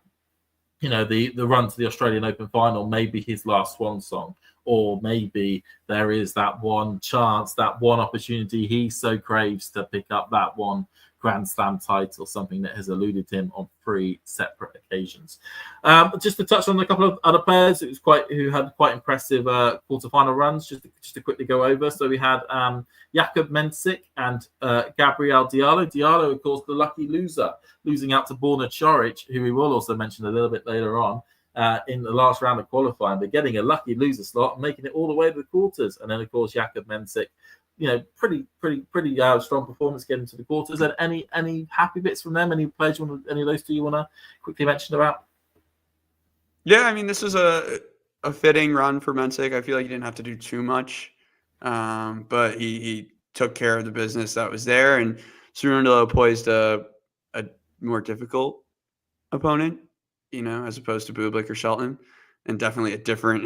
[SPEAKER 1] The run to the Australian Open final may be his last swan song, or maybe there is that one chance, that one opportunity he so craves to pick up that one Grand Slam title, something that has eluded him on 3 separate occasions. Just to touch on a couple of other players who had quite impressive quarterfinal runs, just to quickly go over. So we had Jakub Mensik and Gabriel Diallo. Diallo, of course, the lucky loser, losing out to Borna Coric, who we will also mention a little bit later on in the last round of qualifying, but getting a lucky loser slot and making it all the way to the quarters. And then, of course, Jakub Mensik, pretty strong performance getting to the quarters. And any happy bits from them? Any players any of those two you want to quickly mention about?
[SPEAKER 2] Yeah, I mean, this was a fitting run for Mensik. I feel like he didn't have to do too much, but he took care of the business that was there. And Cerundolo poised a more difficult opponent, as opposed to Bublik or Shelton, and definitely a different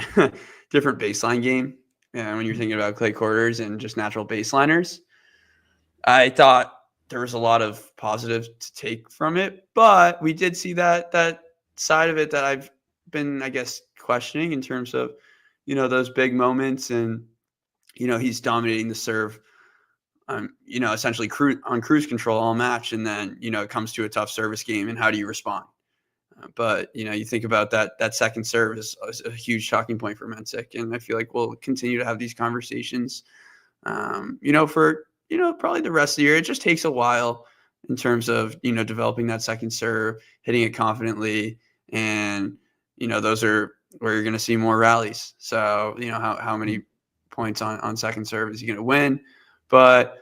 [SPEAKER 2] baseline game. And when you're thinking about clay quarters and just natural baseliners, I thought there was a lot of positive to take from it, but we did see that side of it that I've been, I guess, questioning in terms of, those big moments, and, he's dominating the serve, essentially on cruise control all match. And then, it comes to a tough service game, and how do you respond? But, you think about that second serve is a huge talking point for Mensik. And I feel like we'll continue to have these conversations, for probably the rest of the year. It just takes a while in terms of, developing that second serve, hitting it confidently. And, those are where you're going to see more rallies. So, how many points on second serve is he going to win? But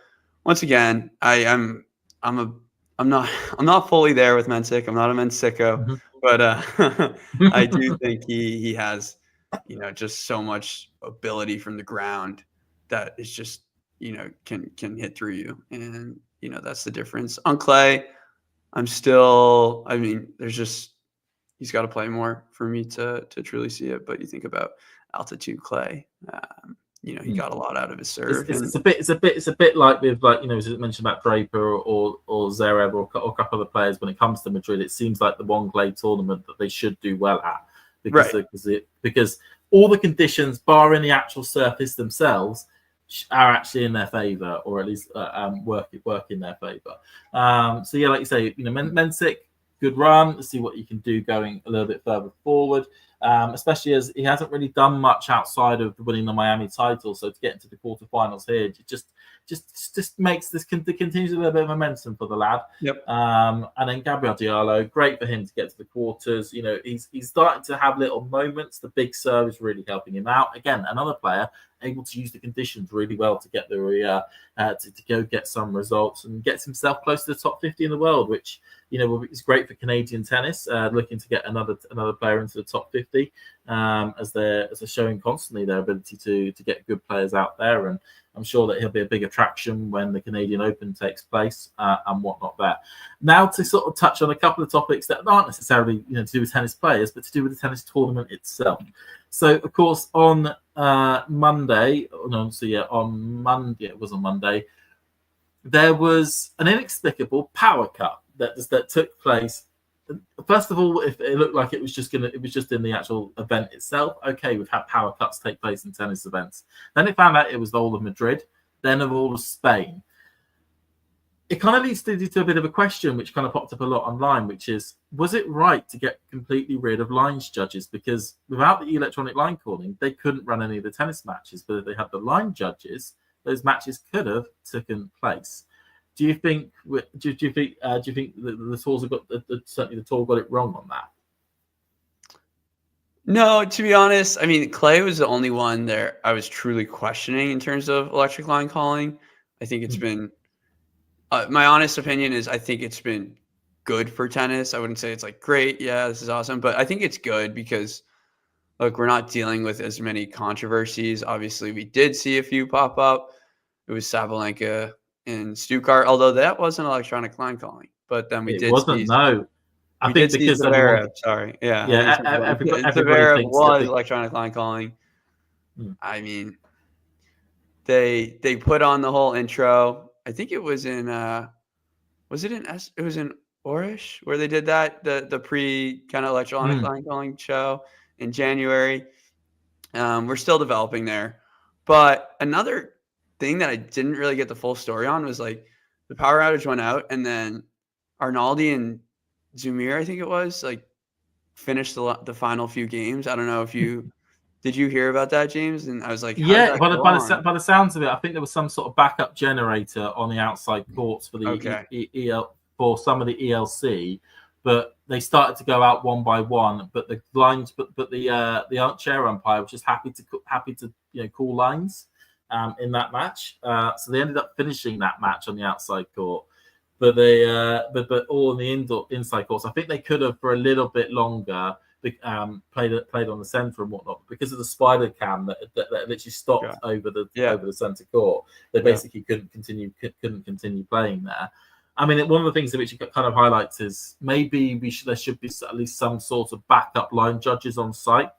[SPEAKER 2] once again, I'm not fully there with Mensik. I'm not a Mensicko, but I do think he has, just so much ability from the ground that is just, can hit through you. And, that's the difference. On clay, he's got to play more for me to truly see it. But you think about altitude clay, he got a lot out of his serve.
[SPEAKER 1] It's a bit like with, as I mentioned about Draper or Zverev or a couple of other players. When it comes to Madrid, it seems like the one clay tournament that they should do well at, because all the conditions, barring the actual surface themselves, are actually in their favour, or at least work in their favour. So yeah, like you say, Mensik, good run. Let's see what you can do going a little bit further forward. Especially as he hasn't really done much outside of winning the Miami title. So to get into the quarterfinals here, it just makes this continues a little bit of momentum for the lad.
[SPEAKER 2] Yep.
[SPEAKER 1] And then Gabriel Diallo, great for him to get to the quarters. He's starting to have little moments. The big serve is really helping him out. Again, another player able to use the conditions really well to get to go get some results, and gets himself close to the top 50 in the world, which is great for Canadian tennis, looking to get another player into the top 50, as they're showing constantly their ability to get good players out there. And I'm sure that he'll be a big attraction when the Canadian Open takes place, and whatnot there. Now to sort of touch on a couple of topics that aren't necessarily to do with tennis players, but to do with the tennis tournament itself. So of course on Monday, there was an inexplicable power cut that took place. First of all, if it looked like it was just in the actual event itself. Okay, we've had power cuts take place in tennis events. Then it found out it was the whole of Madrid, then of all of Spain. It kind of leads to a bit of a question, which kind of popped up a lot online, which is, was it right to get completely rid of lines judges? Because without the electronic line calling, they couldn't run any of the tennis matches. But if they had the line judges, those matches could have taken place. Do you think the tours have got certainly the tour got it wrong on that?
[SPEAKER 2] No, to be honest, I mean, clay was the only one there I was truly questioning in terms of electric line calling. I think it's been my honest opinion is I think it's been good for tennis. I wouldn't say it's like great, yeah, this is awesome, but I think it's good because look, we're not dealing with as many controversies. Obviously, we did see a few pop up. It was Sabalenka in Stuttgart, although that wasn't electronic line calling. But then we did see
[SPEAKER 1] Zverev.
[SPEAKER 2] Sorry,
[SPEAKER 1] everybody
[SPEAKER 2] Zverev
[SPEAKER 1] thinks
[SPEAKER 2] was electronic line calling. I mean, they put on the whole intro. I think it was in it was in Orish where they did that the pre kind of electronic line calling show in January. We're still developing there, but another thing that I didn't really get the full story on was like the power outage went out, and then Arnaldi and Zumir, I think it was, like finished the final few games. I don't know if you did you hear about that, James? And I was like,
[SPEAKER 1] yeah, by the sounds of it, I think there was some sort of backup generator on the outside courts for the for some of the ELC, but they started to go out one by one. But the lines, but the chair umpire was just happy to call lines in that match. So they ended up finishing that match on the outside court. But they, but all in the inside courts. I think they could have for a little bit longer played on the centre and whatnot, because of the spider cam that literally stopped over the centre court. They basically couldn't continue playing there. I mean, one of the things which it kind of highlights is maybe there should be at least some sort of backup line judges on site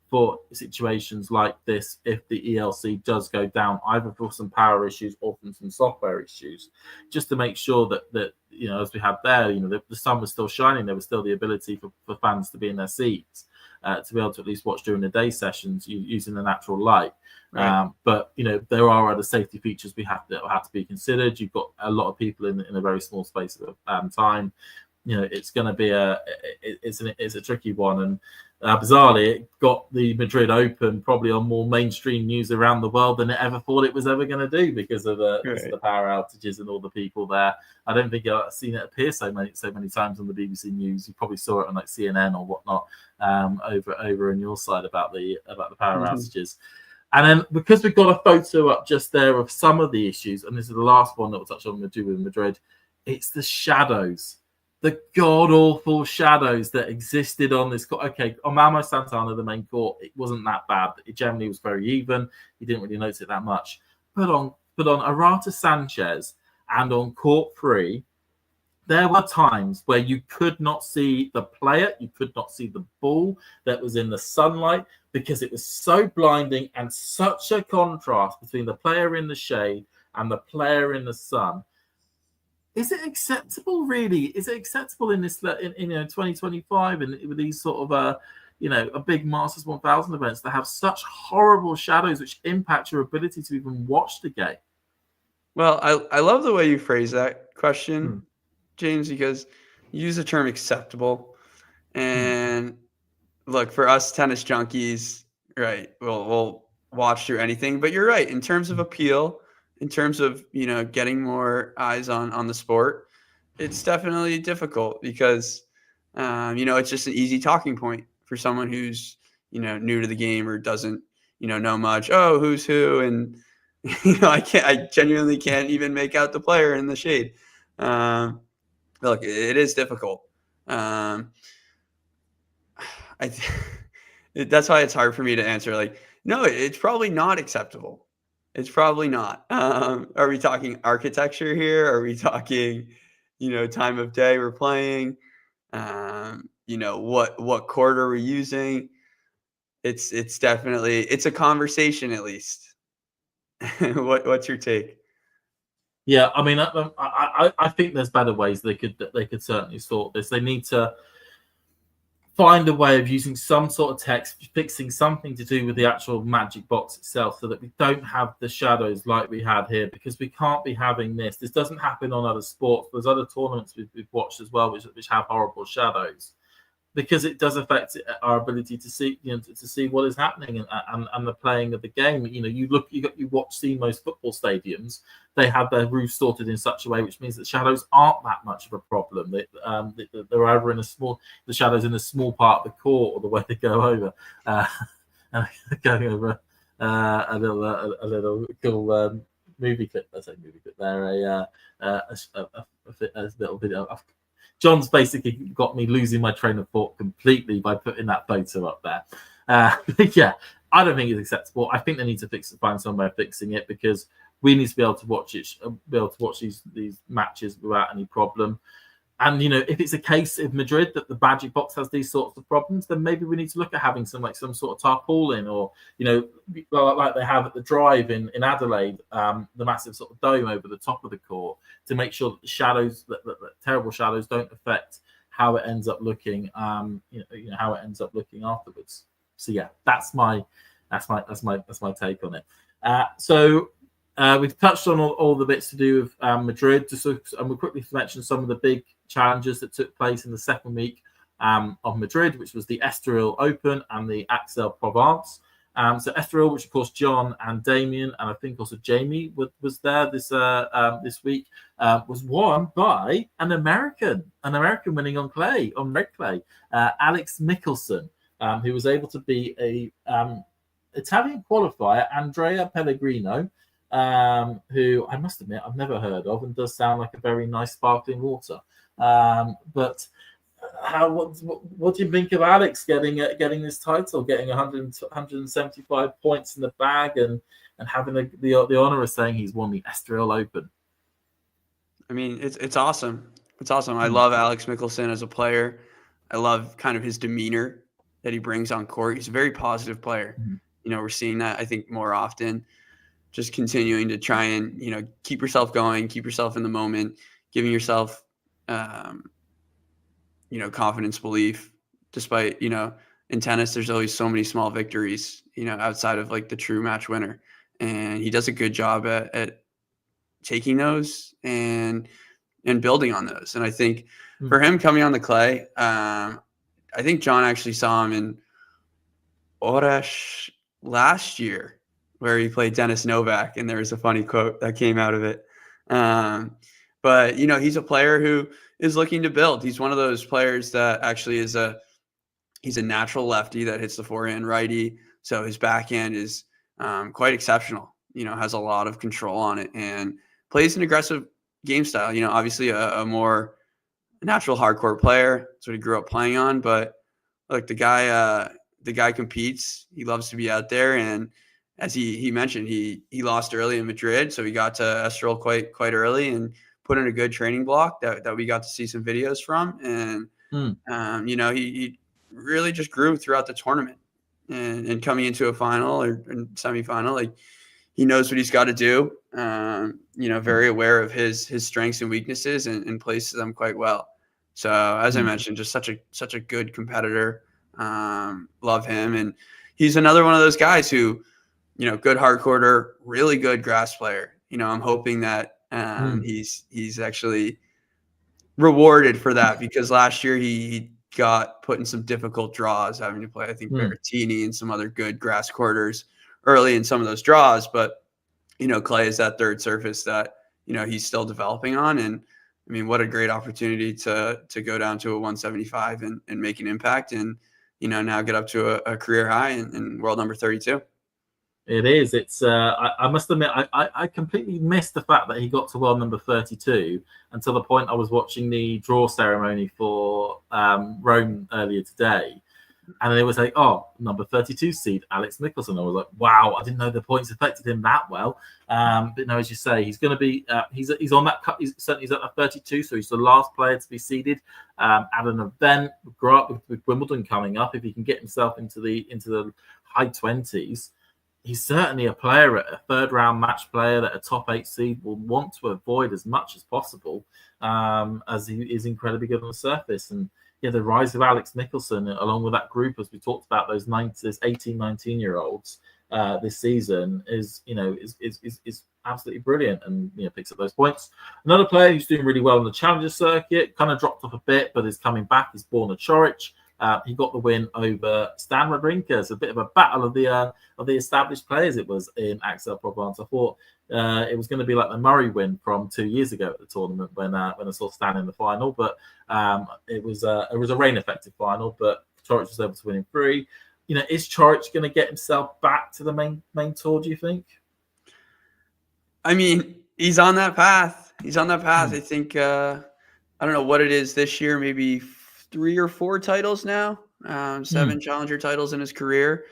[SPEAKER 1] for situations like this if the ELC does go down, either for some power issues or from some software issues, just to make sure that as we had there, the sun was still shining, there was still the ability for fans to be in their seats, to be able to at least watch during the day sessions using the natural light. Right. But there are other safety features that have to be considered. You've got a lot of people in a very small space of time. It's going to be it's a tricky one, and bizarrely, it got the Madrid Open probably on more mainstream news around the world than it ever thought it was ever going to do because of the power outages and all the people there. I don't think I've seen it appear so many times on the BBC News. You probably saw it on like CNN or whatnot over on your side about the power outages. And then because we've got a photo up just there of some of the issues, and this is the last one that we'll touch on with Madrid, it's the shadows. The god-awful shadows that existed on this court. Okay, on Malmo Santana, the main court, it wasn't that bad. It generally was very even. You didn't really notice it that much. But on Arata Sanchez and on court 3, there were times where you could not see the player, you could not see the ball that was in the sunlight because it was so blinding and such a contrast between the player in the shade and the player in the sun. Is it acceptable, really? Is it acceptable in this, in 2025, and with these sort of a big Masters 1000 events to have such horrible shadows which impact your ability to even watch the game?
[SPEAKER 2] Well, I love the way you phrase that question, James, because you use the term acceptable, and look, for us tennis junkies, right? We'll watch through anything, but you're right in terms of appeal. In terms of, getting more eyes on the sport, it's definitely difficult because, it's just an easy talking point for someone who's, new to the game or doesn't, know much. Oh, who's who? And, I genuinely can't even make out the player in the shade. Look, it is difficult. That's why it's hard for me to answer. Like, no, it's probably not acceptable. It's probably not. Are we talking architecture here? Are we talking, time of day we're playing? What court are we using? It's definitely, it's a conversation at least. What's your take?
[SPEAKER 1] Yeah, I mean, I think there's better ways they could certainly sort this. They need to find a way of using some sort of text, fixing something to do with the actual magic box itself so that we don't have the shadows like we had here, because we can't be having this. This doesn't happen on other sports. There's other tournaments we've watched as well which have horrible shadows, because it does affect our ability to see, to see what is happening and the playing of the game. You see most football stadiums, they have their roofs sorted in such a way which means that shadows aren't that much of a problem. They're over in the shadows in a small part of the court, or the way they go over, going over a little cool movie clip. I say movie clip there. A little video. John's basically got me losing my train of thought completely by putting that photo up there. Yeah, I don't think it's acceptable. I think they need to find some way of fixing it, because we need to be able to watch these matches without any problem. And if it's a case of Madrid that the magic box has these sorts of problems, then maybe we need to look at having some sort of tarpaulin, or like they have at the Drive in Adelaide, the massive sort of dome over the top of the court, to make sure that the shadows, that terrible shadows, don't affect how it ends up looking. How it ends up looking afterwards. So yeah, that's my take on it. So we've touched on all the bits to do with Madrid. And we'll quickly mention some of the big challenges that took place in the second week of Madrid, which was the Estoril Open and the Axel Provence. So Estoril, which of course John and Damien and I think also Jamie was there this week, was won by an American winning on red clay, Alex Michelsen, who was able to beat a Italian qualifier, Andrea Pellegrino, who I must admit I've never heard of, and does sound like a very nice sparkling water. But what do you think of Alex getting this title, getting 175 points in the bag, and having the honor of saying he's won the Estoril Open?
[SPEAKER 2] I mean, it's awesome. It's awesome. I love Alex Michelsen as a player. I love kind of his demeanor that he brings on court. He's a very positive player. We're seeing that, I think, more often. Just continuing to try and, keep yourself going, keep yourself in the moment, giving yourself, confidence, belief, despite, in tennis, there's always so many small victories, outside of like the true match winner. And he does a good job at taking those and building on those. And I think for him coming on the clay, I think John actually saw him in Orash last year, where he played Dennis Novak, and there was a funny quote that came out of it. But he's a player who is looking to build. He's one of those players that actually he's a natural lefty that hits the forehand righty, so his backhand is quite exceptional. Has a lot of control on it and plays an aggressive game style. Obviously a more natural hardcore player. That's what he grew up playing on. But look, the guy competes. He loves to be out there, and as he mentioned, he lost early in Madrid, so he got to Estoril quite early and put in a good training block that we got to see some videos from. And he really just grew throughout the tournament, and coming into a final or semifinal, like he knows what he's got to do. Very aware of his strengths and weaknesses and plays them quite well. So as I mentioned, just such a good competitor. Love him, and he's another one of those guys who, good hard quarter, really good grass player. I'm hoping that he's actually rewarded for that, because last year he got put in some difficult draws, having to play, I think, Berrettini and some other good grass quarters early in some of those draws. But, clay is that third surface that, he's still developing on. And I mean, what a great opportunity to go down to a 175 and make an impact, and, now get up to a career high in world number 32.
[SPEAKER 1] It is. It's. I must admit, I completely missed the fact that he got to world number 32 until the point I was watching the draw ceremony for Rome earlier today, and it was like, number 32 seed Alex Michelsen. I was like, wow, I didn't know the points affected him that well. But no, as you say, he's going to be. He's on that cut. He's at a 32, so he's the last player to be seeded at an event. Grew up with Wimbledon coming up. If he can get himself into the high 20s. He's certainly a player, a third-round match player that a top 8 seed will want to avoid as much as possible, as he is incredibly good on the surface. And the rise of Alex Michelsen, along with that group, as we talked about, those 18, 19-year-olds this season, is absolutely brilliant, and picks up those points. Another player who's doing really well on the Challenger circuit, kind of dropped off a bit, but is coming back, is Borna Coric. He got the win over Stan Wawrinka. It's a bit of a battle of the established players. It was in Axel Provence. I thought it was going to be like the Murray win from 2 years ago at the tournament when I saw Stan in the final. But it was a rain-affected final. But Coric was able to win in 3. Is Coric going to get himself back to the main tour? Do you think?
[SPEAKER 2] I mean, he's on that path. I think I don't know what it is this year. Maybe 3 or 4 titles now, 7 challenger titles in his career.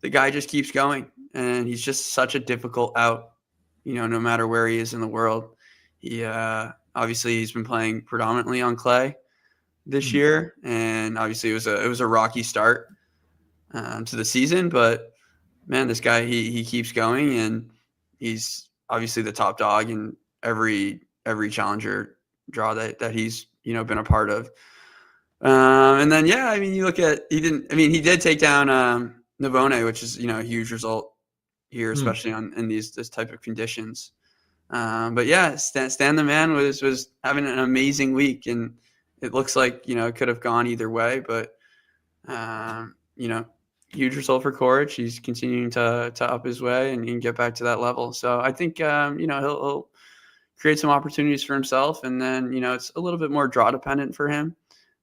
[SPEAKER 2] The guy just keeps going, and he's just such a difficult out, no matter where he is in the world. He obviously he's been playing predominantly on clay this year, and obviously it was a rocky start to the season, but man, this guy, he keeps going, and he's obviously the top dog in every challenger draw that he's been a part of. And then, you look at, he did take down Navone, which is, a huge result here, especially in this type of conditions. But Stan the man was having an amazing week, and it looks like, it could have gone either way, but, huge result for Coric. He's continuing to up his way and get back to that level. So I think, he'll create some opportunities for himself, and then, it's a little bit more draw dependent for him.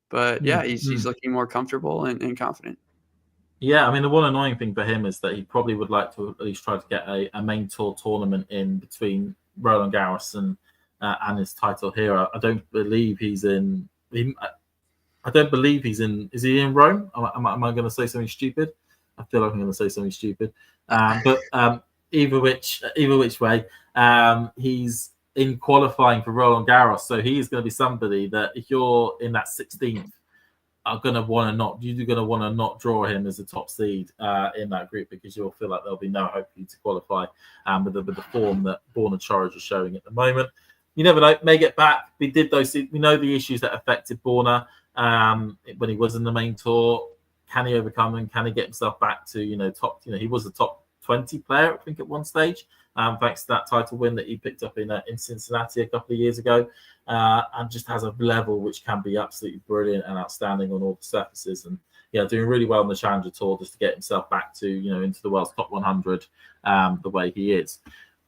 [SPEAKER 2] But he's looking more comfortable and confident.
[SPEAKER 1] Yeah, I mean, the one annoying thing for him is that he probably would like to at least try to get a main tour tournament in between Roland Garros and his title here. I don't believe he's in. I don't believe he's in. Is he in Rome? Am I going to say something stupid? I feel like I'm going to say something stupid. But either which way, he's in qualifying for Roland Garros, so he is going to be somebody that if you're in that 16th, you're going to want to not draw him as a top seed in that group, because you'll feel like there'll be no hope for you to qualify with the form that Borna Coric is showing at the moment. You never know, may get back. We know the issues that affected Borna when he was in the main tour. Can he overcome them? Can he get himself back to top? He was the top 20 player, I think, at one stage, thanks to that title win that he picked up in Cincinnati a couple of years ago, and just has a level which can be absolutely brilliant and outstanding on all the surfaces. And doing really well on the Challenger Tour just to get himself back to into the world's top 100 the way he is.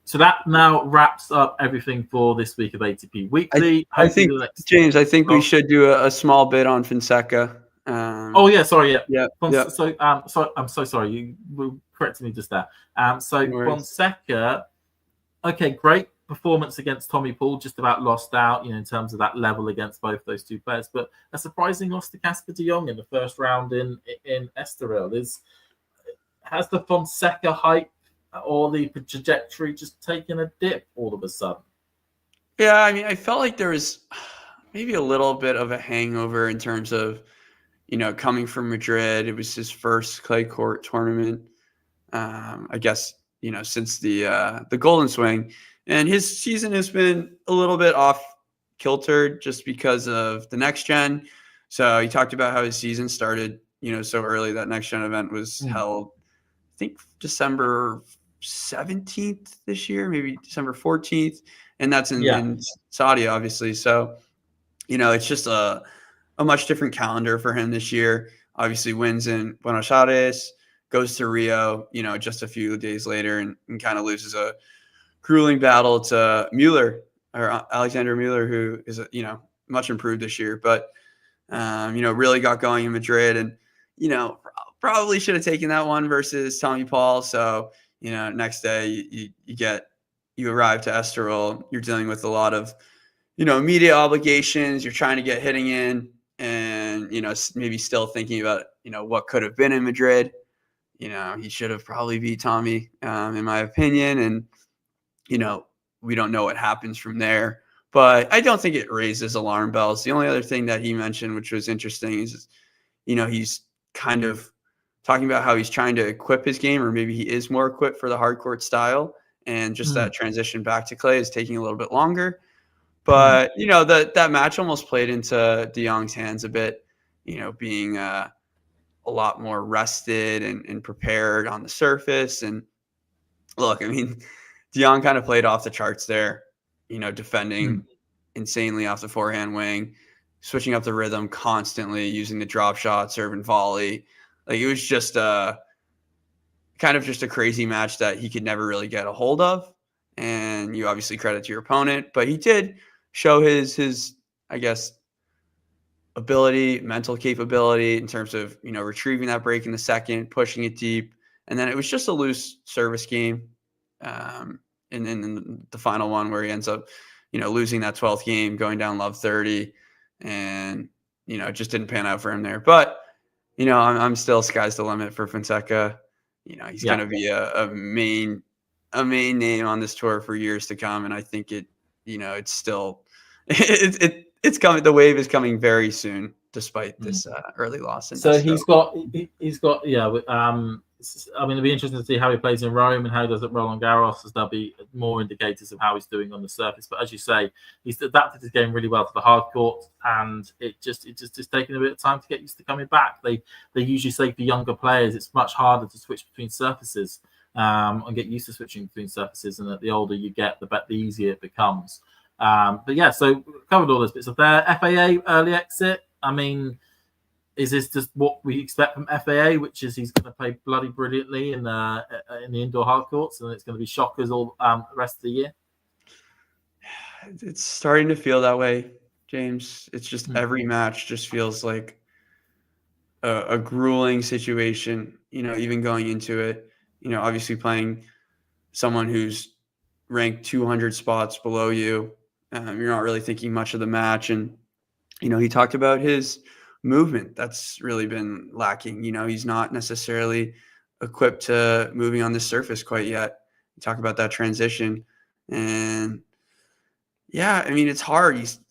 [SPEAKER 1] So that now wraps up everything for this week of ATP Weekly.
[SPEAKER 2] I think, James, we should do a small bit on Fonseca.
[SPEAKER 1] Sorry.
[SPEAKER 2] Yeah.
[SPEAKER 1] So I'm so sorry. You were correcting me just there. So
[SPEAKER 2] No worries.
[SPEAKER 1] Fonseca, okay, great performance against Tommy Paul. Just about lost out, in terms of that level against both those two players. But a surprising loss to Casper de Jong in the first round in Estoril. Has the Fonseca hype or the trajectory just taken a dip all of a sudden?
[SPEAKER 2] Yeah, I mean, I felt like there was maybe a little bit of a hangover in terms of, coming from Madrid. It was his first clay court tournament, I guess, since the Golden Swing. And his season has been a little bit off kilter just because of the Next Gen. So he talked about how his season started, so early. That Next Gen event was held, I think, December 17th this year, maybe December 14th. And that's in Saudi, obviously. So, it's just a much different calendar for him this year. Obviously wins in Buenos Aires, goes to Rio, just a few days later and kind of loses a grueling battle to Mueller, or Alexander Mueller, who is, much improved this year, but, really got going in Madrid and, probably should have taken that one versus Tommy Paul. So, next day you arrive to Estoril, you're dealing with a lot of, media obligations. You're trying to get hitting in and, maybe still thinking about, what could have been in Madrid. He should have probably beat Tommy, in my opinion. And, we don't know what happens from there, but I don't think it raises alarm bells. The only other thing that he mentioned, which was interesting, is, he's kind of talking about how he's trying to equip his game, or maybe he is more equipped for the hard court style. And just that transition back to clay is taking a little bit longer. But, that match almost played into de Jong's hands a bit, being a lot more rested and prepared on the surface. And look, I mean, de Jong kind of played off the charts there, defending insanely off the forehand wing, switching up the rhythm constantly, using the drop shot, serve and volley. Like, it was just kind of just a crazy match that he could never really get a hold of. And you obviously credit to your opponent, but he did show his I guess, ability, mental capability in terms of, retrieving that break in the second, pushing it deep. And then it was just a loose service game. In the final one where he ends up, losing that 12th game, going down love 30, and, it just didn't pan out for him there. But, I'm still sky's the limit for Fonseca. He's going to be a main name on this tour for years to come. And I think it's still, it's coming. The wave is coming very soon, despite this early loss.
[SPEAKER 1] So he's got. I mean, it'll be interesting to see how he plays in Rome and how he does at Roland Garros, as there'll be more indicators of how he's doing on the surface. But as you say, he's adapted his game really well to the hard court, and it just taking a bit of time to get used to coming back. They usually say for younger players, it's much harder to switch between surfaces and get used to switching between surfaces. And the older you get, the easier it becomes. So we covered all those bits of there. FAA early exit. I mean, is this just what we expect from FAA, which is he's going to play bloody brilliantly in the indoor hard courts, and it's going to be shockers all the rest of the year?
[SPEAKER 2] It's starting to feel that way, James. It's just every match just feels like a grueling situation, even going into it, obviously playing someone who's ranked 200 spots below you. You're not really thinking much of the match. And, he talked about his movement. That's really been lacking. He's not necessarily equipped to moving on the surface quite yet. You talk about that transition. And, I mean, it's hard. He's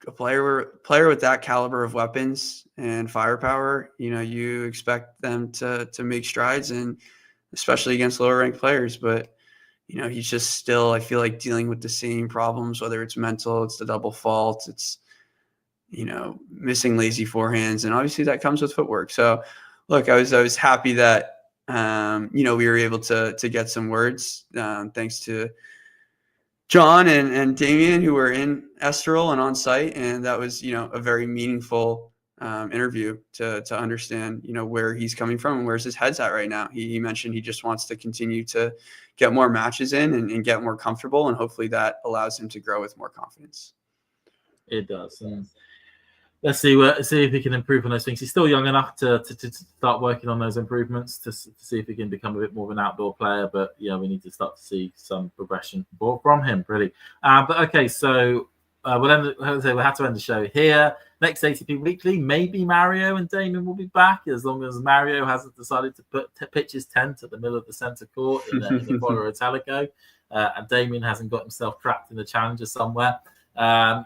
[SPEAKER 2] a player with that caliber of weapons and firepower. You expect them to make strides, and especially against lower ranked players. But, he's just still, I feel like, dealing with the same problems, whether it's mental, it's the double fault, it's, missing lazy forehands. And obviously that comes with footwork. So look, I was happy that, we were able to get some words thanks to John and Damien, who were in Estoril and on site, and that was a very meaningful interview to understand where he's coming from and where's his head's at right now. He mentioned he just wants to continue to get more matches in and get more comfortable, and hopefully that allows him to grow with more confidence.
[SPEAKER 1] It does. And let's see if he can improve on those things. He's still young enough to start working on those improvements to see if he can become a bit more of an outdoor player. But we need to start to see some progression from him, really. But okay, so we'll have to end the show here. Next ATP Weekly, maybe Mario and Damien will be back, as long as Mario hasn't decided to pitch his tent at the middle of the centre court in the Foro Italico, and Damien hasn't got himself trapped in the Challenger somewhere.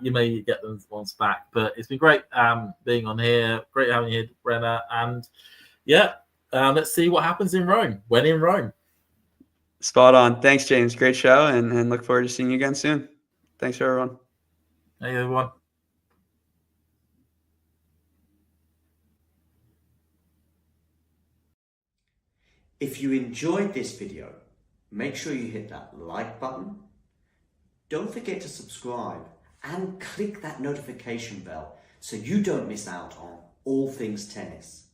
[SPEAKER 1] You may get them once back, but it's been great being on here. Great having you here, Brenner. And let's see what happens in Rome. When in Rome.
[SPEAKER 2] Spot on. Thanks, James. Great show, and look forward to seeing you again soon. Thanks for everyone.
[SPEAKER 1] Hey, everyone.
[SPEAKER 3] If you enjoyed this video, make sure you hit that like button. Don't forget to subscribe and click that notification bell so you don't miss out on all things tennis.